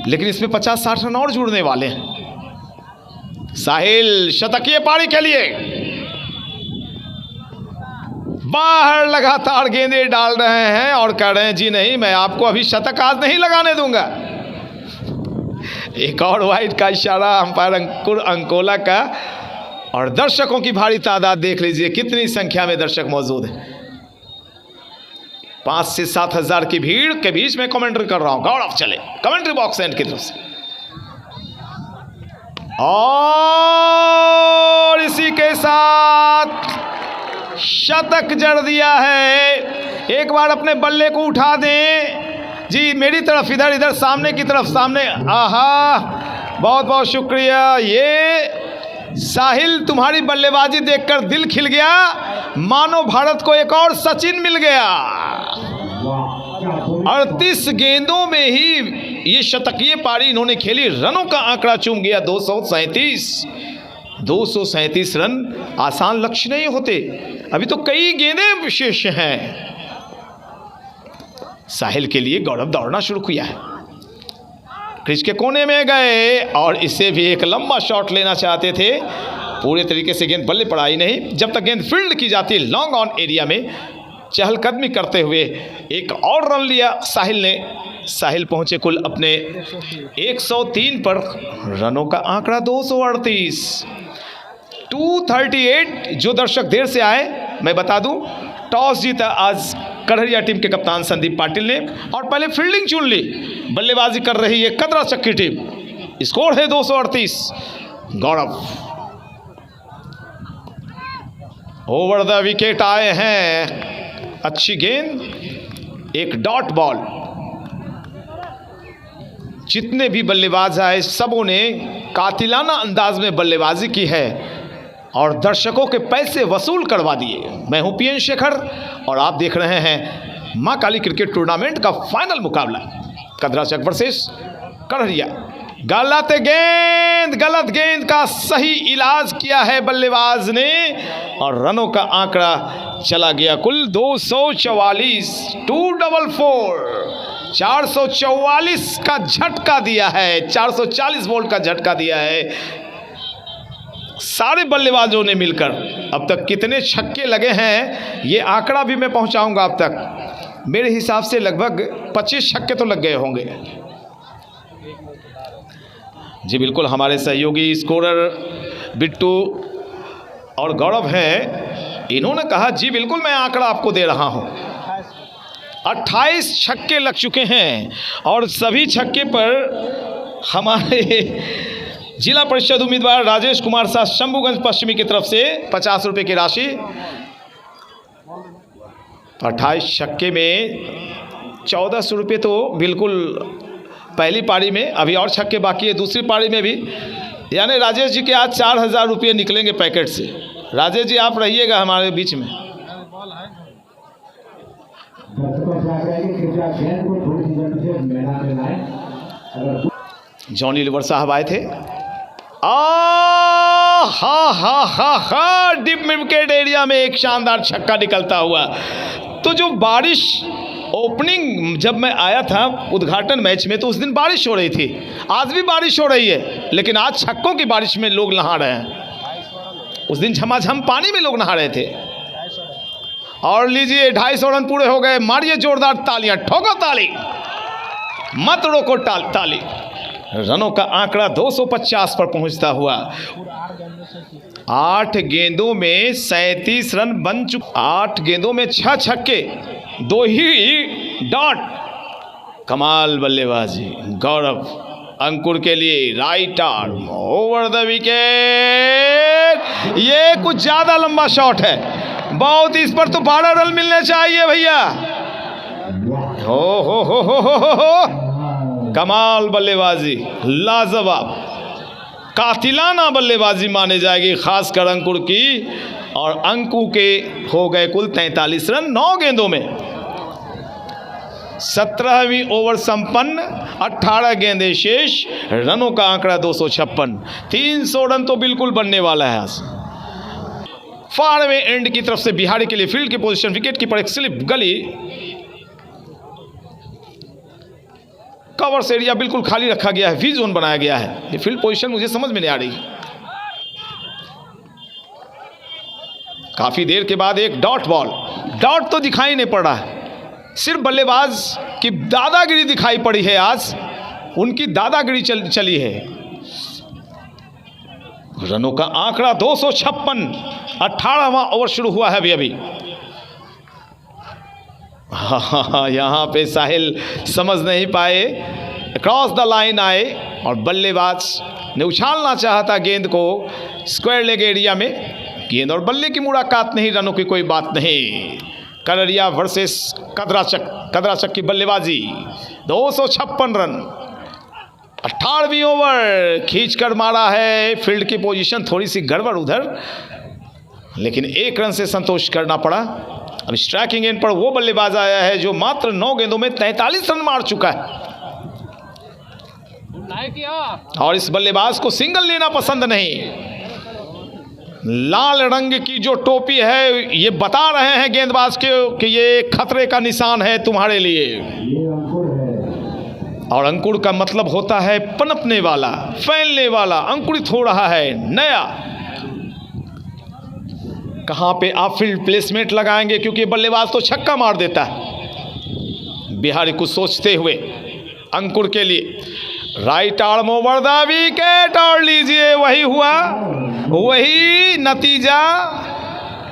लेकिन इसमें 50-60 रन और जुड़ने वाले हैं। साहिल शतकीय पारी के लिए बाहर लगातार गेंदें डाल रहे हैं और कह रहे हैं जी नहीं, मैं आपको अभी शतक आज नहीं लगाने दूंगा। एक और वाइड का इशारा अंपायर अंकुर अंकोला का। और दर्शकों की भारी तादाद देख लीजिए, कितनी संख्या में दर्शक मौजूद हैं। 5 से 7 हजार की भीड़ के बीच में कमेंट्री कर रहा हूं। गौरव चले कमेंट्री बॉक्स एंड की तरफ से और इसी के साथ शतक जड़ दिया है। एक बार अपने बल्ले को उठा दें जी, मेरी तरफ, इधर सामने की तरफ, सामने। आहा, बहुत बहुत शुक्रिया। ये साहिल, तुम्हारी बल्लेबाजी देखकर दिल खिल गया, मानो भारत को एक और सचिन मिल गया। 38 गेंदों में ही ये शतकीय पारी इन्होंने खेली। रनों का आंकड़ा चूम गया 237 रन। आसान लक्ष्य नहीं होते, अभी तो कई गेंदें विशेष हैं। साहिल के लिए गौरव दौड़ना शुरू किया है, क्रीज के कोने में गए और इसे भी एक लंबा शॉट लेना चाहते थे। पूरे तरीके से गेंद बल्ले पर आई नहीं। जब तक गेंद फील्ड की जाती, लॉन्ग ऑन एरिया में चहलकदमी करते हुए एक और रन लिया साहिल ने। साहिल पहुंचे कुल अपने 103 पर। रनों का आंकड़ा 238, 238। जो दर्शक देर से आए, मैं बता दूं, टॉस जीता आज कढ़रिया टीम के कप्तान संदीप पाटिल ने और पहले फील्डिंग चुन ली। बल्लेबाजी कर रही है कदरा चक्की टीम। स्कोर है 238। गौरव ओवर द विकेट आए हैं। अच्छी गेंद, एक डॉट बॉल। जितने भी बल्लेबाज आए सबों ने कातिलाना अंदाज में बल्लेबाजी की है और दर्शकों के पैसे वसूल करवा दिए। मैं हूं पीएन शेखर और आप देख रहे हैं मां काली क्रिकेट टूर्नामेंट का फाइनल मुकाबला, कदरा चक वर्सेस कढ़रिया। गलत गेंद का सही इलाज किया है बल्लेबाज ने और रनों का आंकड़ा चला गया कुल 244, 244। 444 का झटका दिया है, 440 वोल्ट का झटका दिया है सारे बल्लेबाजों ने मिलकर। अब तक कितने छक्के लगे हैं ये आंकड़ा भी मैं पहुंचाऊंगा। अब तक मेरे हिसाब से लगभग 25 छक्के तो लग गए होंगे। जी बिल्कुल, हमारे सहयोगी स्कोरर बिट्टू और गौरव हैं, इन्होंने कहा जी बिल्कुल मैं आंकड़ा आपको दे रहा हूं। 28 छक्के लग चुके हैं और सभी छक्के पर हमारे जिला परिषद उम्मीदवार राजेश कुमार शाह शंभूगंज पश्चिमी की तरफ से 50 रुपये की राशि। 28 छक्के में 1400 रुपये तो बिल्कुल पहली पारी में, अभी और छक्के बाकी है दूसरी पारी में भी। यानी राजेश जी के आज 4000 रुपये निकलेंगे पैकेट से। राजेश जी आप रहिएगा हमारे बीच में। जॉनी लिवर साहब आए थे। हा डीप मिड विकेट एरिया में एक शानदार छक्का निकलता हुआ। तो जो बारिश ओपनिंग जब मैं आया था उद्घाटन मैच में तो उस दिन बारिश हो रही थी, आज भी बारिश हो रही है, लेकिन आज छक्कों की बारिश में लोग नहा रहे हैं। उस दिन झमाझम पानी में लोग नहा रहे थे। और लीजिए 250 रन पूरे हो गए। मारिए जोरदार तालियां, ठोको ताली, मत रोको ताली। रनों का आंकड़ा 250 पर पहुंचता हुआ। 8 गेंदों में 37 रन बन चुके। 8 गेंदों में 6 छक्के, 2 ही डॉट। कमाल बल्लेबाजी गौरव अंकुर के लिए। Right arm over the wicket. ये कुछ ज्यादा लंबा शॉट है, बहुत। इस पर तो 12 रन मिलने चाहिए भैया। हो कमाल बल्लेबाजी, लाजवाब, कातिलाना बल्लेबाजी माने जाएगी, खासकर अंकुर की। और अंकु के हो गए कुल 43 रन 9 गेंदों में। 17वीं ओवर संपन्न, 18 गेंदें शेष, रनों का आंकड़ा 256। 300 रन तो बिल्कुल बनने वाला है। फार में एंड की तरफ से बिहारी के लिए फील्ड की पोजीशन, विकेट कीपर एक स्लिप गली, कवर्स एरिया बिल्कुल खाली रखा गया है, वी जोन बनाया गया है। ये फील्ड पोजीशन मुझे समझ में नहीं आ रही। काफी देर के बाद एक डॉट बॉल। डॉट तो दिखाई नहीं पड़ रहा है, सिर्फ बल्लेबाज की दादागिरी दिखाई पड़ी है। आज उनकी दादागिरी चली है। रनों का आंकड़ा 256। 18वां ओवर शुरू हुआ है अभी। यहाँ पे साहिल समझ नहीं पाए, क्रॉस द लाइन आए और बल्लेबाज ने उछालना चाहता गेंद को स्क्वायर लेग एरिया में। गेंद और बल्ले की मुलाकात नहीं, रनों की कोई बात नहीं। कररिया वर्सेस कदराचक की बल्लेबाजी। 256 रन। 18वीं ओवर खींचकर मारा है। फील्ड की पोजीशन थोड़ी सी गड़बड़ उधर, लेकिन 1 रन से संतोष करना पड़ा। अब स्ट्राइकिंग एंड पर वो बल्लेबाज आया है जो मात्र 9 गेंदों में 43 रन मार चुका है। और इस बल्लेबाज को सिंगल लेना पसंद नहीं। लाल रंग की जो टोपी है, ये बता रहे हैं गेंदबाज के कि ये खतरे का निशान है तुम्हारे लिए। और अंकुर का मतलब होता है पनपने वाला, फैलने वाला। अंकुरित हो रहा है नया। कहां पे आप फील्ड प्लेसमेंट लगाएंगे, क्योंकि बल्लेबाज तो छक्का मार देता है। बिहारी कुछ सोचते हुए अंकुर के लिए right arm over the wicket. और लीजिए वही हुआ, वही नतीजा।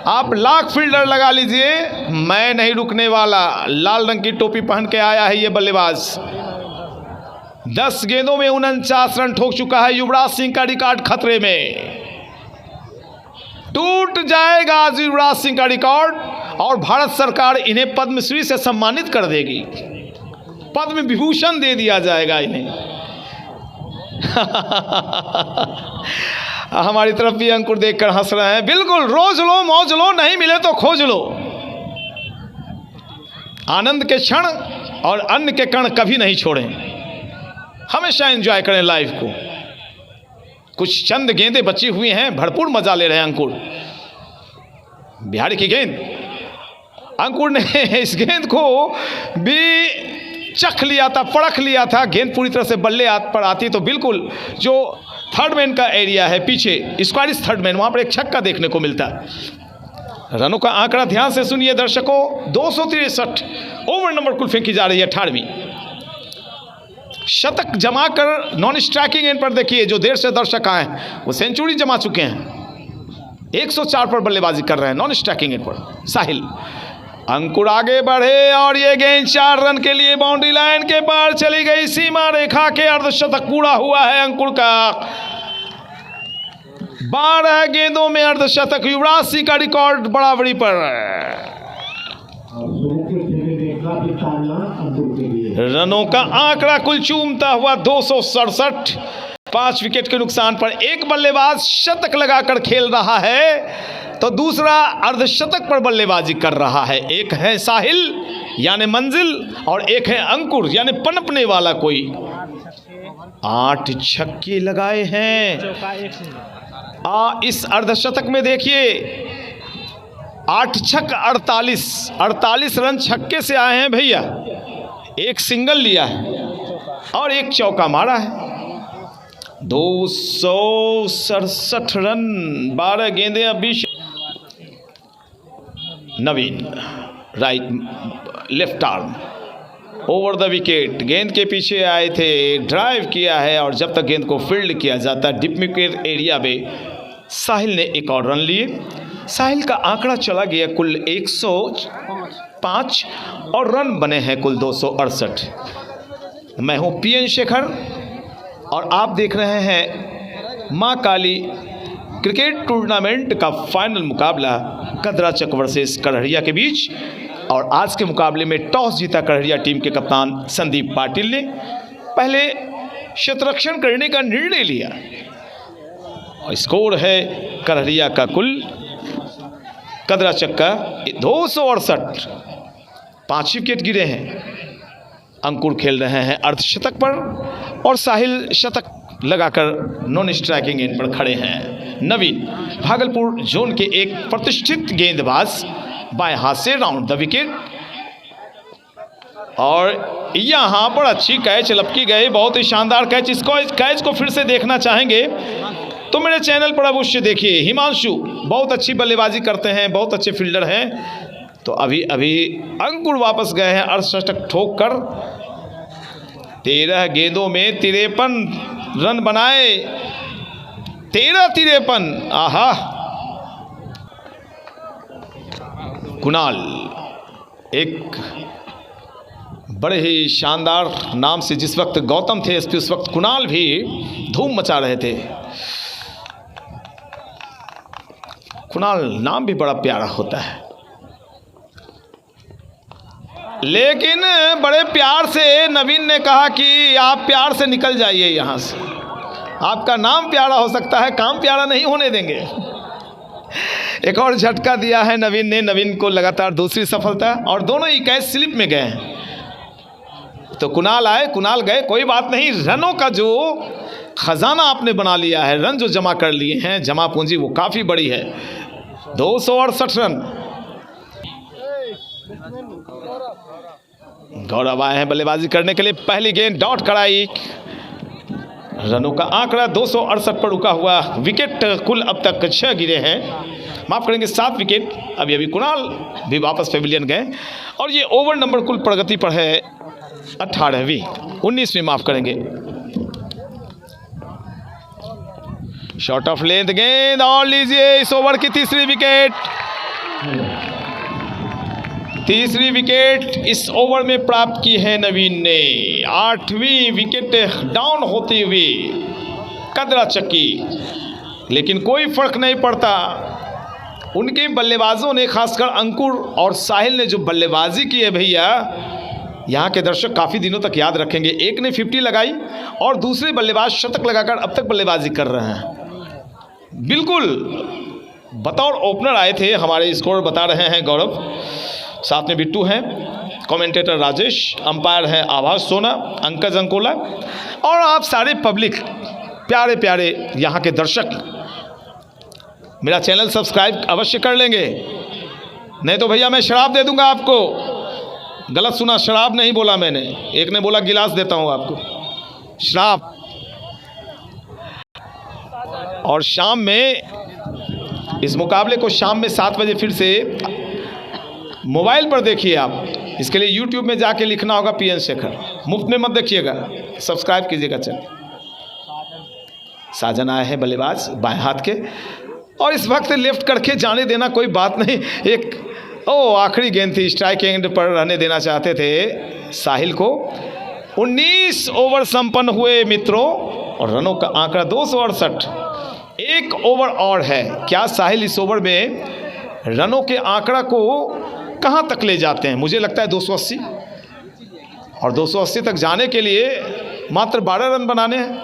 आप लाख फील्डर लगा लीजिए, मैं नहीं रुकने वाला। लाल रंग की टोपी पहन के आया है ये बल्लेबाज। 10 गेंदों में 49 रन ठोक चुका है। युवराज सिंह का रिकॉर्ड खतरे में। टूट जाएगा आज युवराज सिंह का रिकॉर्ड और भारत सरकार इन्हें पद्मश्री से सम्मानित कर देगी। पद्म विभूषण दे दिया जाएगा इन्हें। हमारी तरफ भी अंकुर देखकर हंस रहे हैं। बिल्कुल, रोज लो मौज लो, नहीं मिले तो खोज लो। आनंद के क्षण और अन्न के कण कभी नहीं छोड़ें। हमेशा एंजॉय करें लाइफ को। कुछ चंद गेंदें बची हुई हैं, भरपूर मजा ले रहे हैं अंकुर। बिहारी की गेंद, अंकुर ने इस गेंद को भी चख लिया था, परख लिया था। गेंद पूरी तरह से बल्ले हाथ पर आती तो बिल्कुल जो थर्ड मैन का एरिया है पीछे, स्क्वायरिश थर्ड मैन, वहां पर एक छक्का देखने को मिलता है। रनों का आंकड़ा ध्यान से सुनिए दर्शकों। 263 ओवर नंबर कुल फेंकी जा रही है। 18वीं शतक जमा कर नॉन स्ट्राइकिंग एंड पर देखिए, जो देर से दर्शक आए वो सेंचुरी जमा चुके हैं। 104 पर बल्लेबाजी कर रहे हैं नॉन स्ट्राइकिंग एंड पर साहिल। अंकुर आगे बढ़े और ये गेंद 4 रन के लिए बाउंड्री लाइन के पार चली गई। सीमा रेखा के अर्धशतक पूरा हुआ है अंकुर का। 12 गेंदों में अर्धशतक, युवराज सिंह का रिकॉर्ड बराबरी पर। रनों का आंकड़ा कुल चूमता हुआ 267। 5 विकेट के नुकसान पर एक बल्लेबाज शतक लगाकर खेल रहा है तो दूसरा अर्धशतक पर बल्लेबाजी कर रहा है। एक है साहिल यानी मंजिल और एक है अंकुर यानी पनपने वाला कोई। 8 छक्के लगाए हैं। इस अर्धशतक में देखिए 8 छक्के 48 रन छक्के से आए हैं भैया। एक सिंगल लिया है और एक चौका मारा है। 267 रन, 12 गेंदें। अभी Naveen right left arm over the wicket, गेंद के पीछे आए थे, ड्राइव किया है और जब तक गेंद को फील्ड किया जाता है डिप विकेट एरिया में, साहिल ने एक और रन लिए। साहिल का आंकड़ा चला गया कुल 105 और रन बने हैं कुल 268। मैं हूं पीएन शेखर और आप देख रहे हैं मां काली क्रिकेट टूर्नामेंट का फाइनल मुकाबला कदराचक वर्सेस करहरिया के बीच। और आज के मुकाबले में टॉस जीता करहरिया टीम के कप्तान संदीप पाटिल ने पहले शतरक्षण करने का निर्णय लिया। और स्कोर है करहरिया का कुल, कदराचक का 268। 5 विकेट गिरे हैं। अंकुर खेल रहे हैं अर्धशतक पर और साहिल शतक लगाकर नॉन स्ट्राइकिंग एंड पर खड़े हैं। नवीन भागलपुर जोन के एक प्रतिष्ठित गेंदबाज बाएं हाथ से राउंड द विकेट और यहां पर अच्छी कैच लपकी गई, बहुत ही शानदार कैच। इसको कैच को फिर से देखना चाहेंगे तो मेरे चैनल पर अवश्य देखिए। हिमांशु बहुत अच्छी बल्लेबाजी करते हैं, बहुत अच्छे फील्डर हैं। तो अभी अंकुर वापस गए हैं अर्धशतक ठोक कर। 13 गेंदों में 53 रन बनाए। 13-53। आहा, कुणाल एक बड़े ही शानदार नाम से, जिस वक्त गौतम थे एसपी उस वक्त कुणाल भी धूम मचा रहे थे। कुणाल नाम भी बड़ा प्यारा होता है, लेकिन बड़े प्यार से नवीन ने कहा कि आप प्यार से निकल जाइए यहाँ से। आपका नाम प्यारा हो सकता है, काम प्यारा नहीं होने देंगे। एक और झटका दिया है नवीन ने। नवीन को लगातार दूसरी सफलता और दोनों ही कैच स्लिप में गए हैं। तो कुणाल आए, कुणाल गए, कोई बात नहीं। रनों का जो खजाना आपने बना लिया है, रन जो जमा कर लिए हैं, जमा पूंजी वो काफ़ी बड़ी है। 268 रन। गौरव आए हैं बल्लेबाजी करने के लिए। पहली गेंद डॉट कराई। रनों का आंकड़ा 268 पर रुका हुआ। विकेट कुल अब तक 6 गिरे हैं, माफ करेंगे 7 विकेट। अभी कुणाल भी वापस पेविलियन गए और ये ओवर नंबर कुल प्रगति पर है 18वीं 19वीं, माफ करेंगे। शॉर्ट ऑफ लेंथ गेंद और लीजिए इस ओवर की तीसरी विकेट। तीसरी विकेट इस ओवर में प्राप्त की है नवीन ने। 8वीं विकेट डाउन होती हुई कदराचक की, लेकिन कोई फर्क नहीं पड़ता। उनके बल्लेबाजों ने, खासकर अंकुर और साहिल ने जो बल्लेबाजी की है भैया, यहाँ के दर्शक काफ़ी दिनों तक याद रखेंगे। एक ने 50 लगाई और दूसरे बल्लेबाज शतक लगाकर अब तक बल्लेबाजी कर रहे हैं। बिल्कुल बतौर ओपनर आए थे। हमारे स्कोर बता रहे हैं गौरव, साथ में बिट्टू हैं, कमेंटेटर राजेश, अंपायर हैं आभास सोना, अंकज अंकोला और आप सारे पब्लिक, प्यारे प्यारे यहाँ के दर्शक। मेरा चैनल सब्सक्राइब अवश्य कर लेंगे, नहीं तो भैया मैं शराब दे दूंगा आपको। गलत सुना, शराब नहीं बोला मैंने। एक ने बोला गिलास देता हूँ आपको, शराब। और शाम में इस मुकाबले को शाम में 7 बजे फिर से मोबाइल पर देखिए आप। इसके लिए YouTube में जाके लिखना होगा पीएन शेखर। मुफ्त में मत देखिएगा, सब्सक्राइब कीजिएगा चैनल। साजन आए हैं बल्लेबाज बाएं हाथ के और इस वक्त लेफ्ट करके जाने देना कोई बात नहीं। एक आखिरी गेंद थी, स्ट्राइक एंड पर रहने देना चाहते थे साहिल को। 19 ओवर संपन्न हुए मित्रों और रनों का आंकड़ा 268। एक ओवर और है। क्या साहिल इस ओवर में रनों के आंकड़ा को कहां तक ले जाते हैं? मुझे लगता है 280, और 280 तक जाने के लिए मात्र 12 रन बनाने हैं।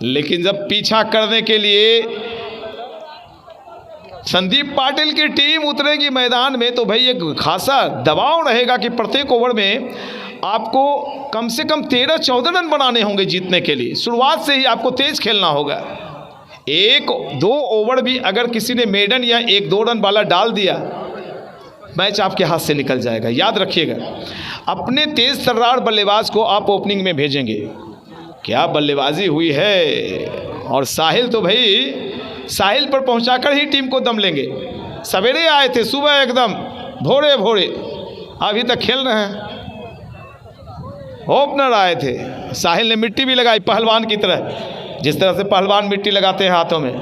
लेकिन जब पीछा करने के लिए संदीप पाटिल की टीम उतरेगी मैदान में तो भाई एक खासा दबाव रहेगा कि प्रत्येक ओवर में आपको कम से कम 13-14 रन बनाने होंगे जीतने के लिए। शुरुआत से ही आपको तेज खेलना होगा। एक दो ओवर भी अगर किसी ने मेडन या 1-2 रन वाला डाल दिया, मैच आपके हाथ से निकल जाएगा। याद रखिएगा, अपने तेज तर्रार बल्लेबाज को आप ओपनिंग में भेजेंगे। क्या बल्लेबाजी हुई है। और साहिल तो भाई, साहिल पर पहुंचाकर ही टीम को दम लेंगे। सवेरे आए थे, सुबह एकदम भोरे भोरे, अभी तक खेल रहे हैं। ओपनर आए थे, साहिल ने मिट्टी भी लगाई पहलवान की तरह, जिस तरह से पहलवान मिट्टी लगाते हैं हाथों में।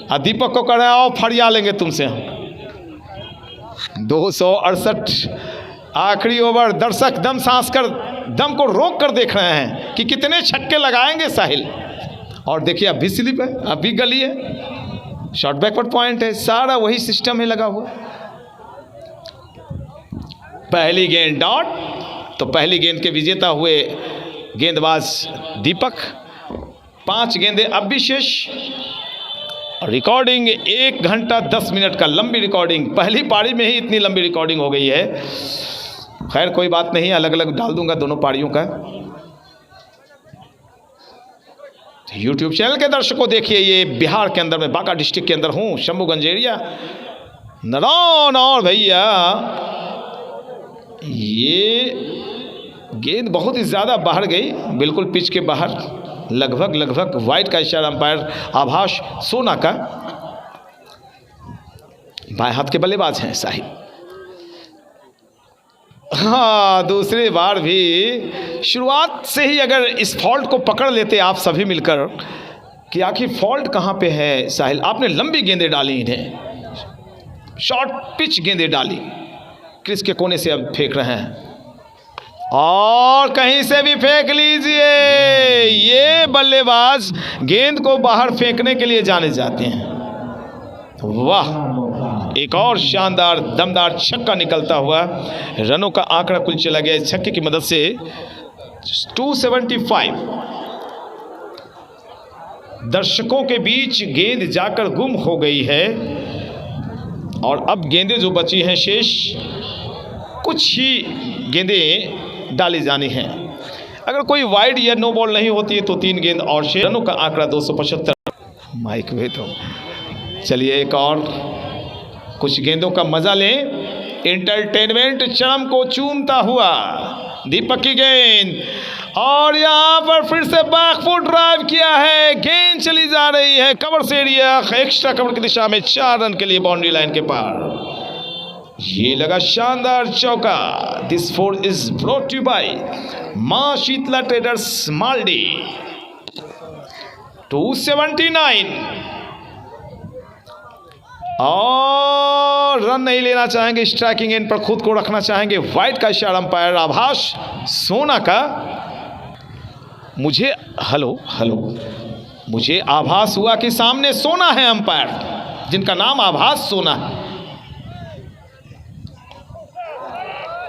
और दीपक को कह रहे आओ फरिया लेंगे तुमसे हम। 268 आखिरी ओवर। दर्शक दम सांस कर, दम को रोक कर देख रहे हैं कि कितने छक्के लगाएंगे साहिल। और देखिए अब भी स्लिप है, अब भी गली है, शॉर्ट बैकवर्ड पॉइंट है, सारा वही सिस्टम है लगा हुआ। पहली गेंद डॉट, तो पहली गेंद के विजेता हुए गेंदबाज दीपक। 5 गेंदें अब भी शेष। रिकॉर्डिंग 1 घंटा 10 मिनट का, लंबी रिकॉर्डिंग। पहली पारी में ही इतनी लंबी रिकॉर्डिंग हो गई है। खैर कोई बात नहीं, अलग अलग डाल दूंगा दोनों पारियों का। यूट्यूब चैनल के दर्शकों देखिए, ये बिहार के अंदर, मैं बांका डिस्ट्रिक्ट के अंदर हूँ, शंभुगंज एरिया, नरौन। और भैया ये गेंद बहुत ही ज़्यादा बाहर गई, बिल्कुल पिच के बाहर, लगभग वाइड का इशारा अंपायर आभास सोना का। बाएं हाथ के बल्लेबाज हैं साहिल। हाँ, दूसरी बार भी शुरुआत से ही अगर इस फॉल्ट को पकड़ लेते आप सभी मिलकर कि आखिर फॉल्ट कहाँ पे है साहिल। आपने लंबी गेंदें डाली, इन्हें शॉर्ट पिच गेंदें डाली, क्रीज के कोने से अब फेंक रहे हैं और कहीं से भी फेंक लीजिए। ये बल्लेबाज गेंद को बाहर फेंकने के लिए जाने जाते हैं। वाह, एक और शानदार दमदार छक्का निकलता हुआ। रनों का आंकड़ा कुल चला गया इस छक्के की मदद से 275। दर्शकों के बीच गेंद जाकर गुम हो गई है और अब गेंदें जो बची हैं शेष, कुछ ही गेंदें डाली जानी हैं। अगर कोई वाइड या नो बॉल नहीं होती है तो 3 गेंद और शेष। रनों का आंकड़ा 275। माइक में तो चलिए एक और कुछ गेंदों का मजा लें। एंटरटेनमेंट चरम को चूमता हुआ दीपक की गेंद, और यहाँ पर फिर से बैकफुट ड्राइव किया है। गेंद चली जा रही है कवर से एरिया, एक्स्ट्रा कवर की दिशा में 4 रन के लिए बाउंड्री लाइन के पार। ये लगा शानदार चौका। This 4 is brought to by Maa Sheetla traders Maldi. 279 और रन नहीं लेना चाहेंगे, स्ट्राइकिंग एंड पर खुद को रखना चाहेंगे। वाइड का इशारा अंपायर आभास सोना का। मुझे मुझे आभास हुआ कि सामने सोना है अंपायर, जिनका नाम आभास सोना है।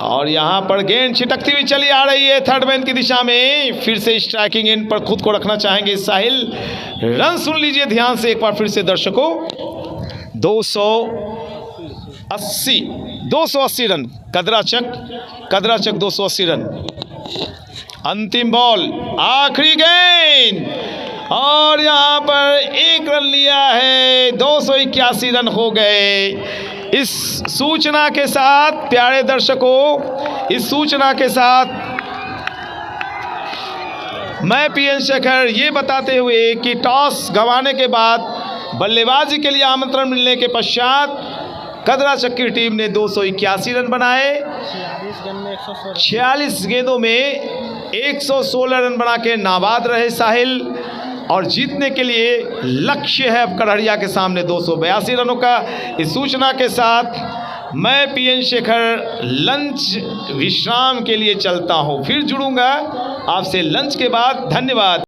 और यहां पर गेंद छिटकती हुई चली आ रही है थर्ड मैन की दिशा में। फिर से स्ट्राइकिंग एंड पर खुद को रखना चाहेंगे साहिल। रन सुन लीजिए ध्यान से एक बार फिर से दर्शकों। 280 रन। कदराचक 280 रन। अंतिम बॉल, आखिरी गेंद, और यहां पर 1 रन लिया है। 281 रन हो गए। इस सूचना के साथ प्यारे दर्शकों, इस सूचना के साथ मैं पीएन शेखर ये बताते हुए कि टॉस गंवाने के बाद बल्लेबाजी के लिए आमंत्रण मिलने के पश्चात कदराचक की टीम ने 281 रन बनाए। 46 गेंदों में 116 रन बना के नाबाद रहे साहिल, और जीतने के लिए लक्ष्य है अब करहरिया के सामने 282 रनों का। इस सूचना के साथ मैं पीएन शेखर लंच विश्राम के लिए चलता हूं। फिर जुड़ूंगा आपसे लंच के बाद। धन्यवाद।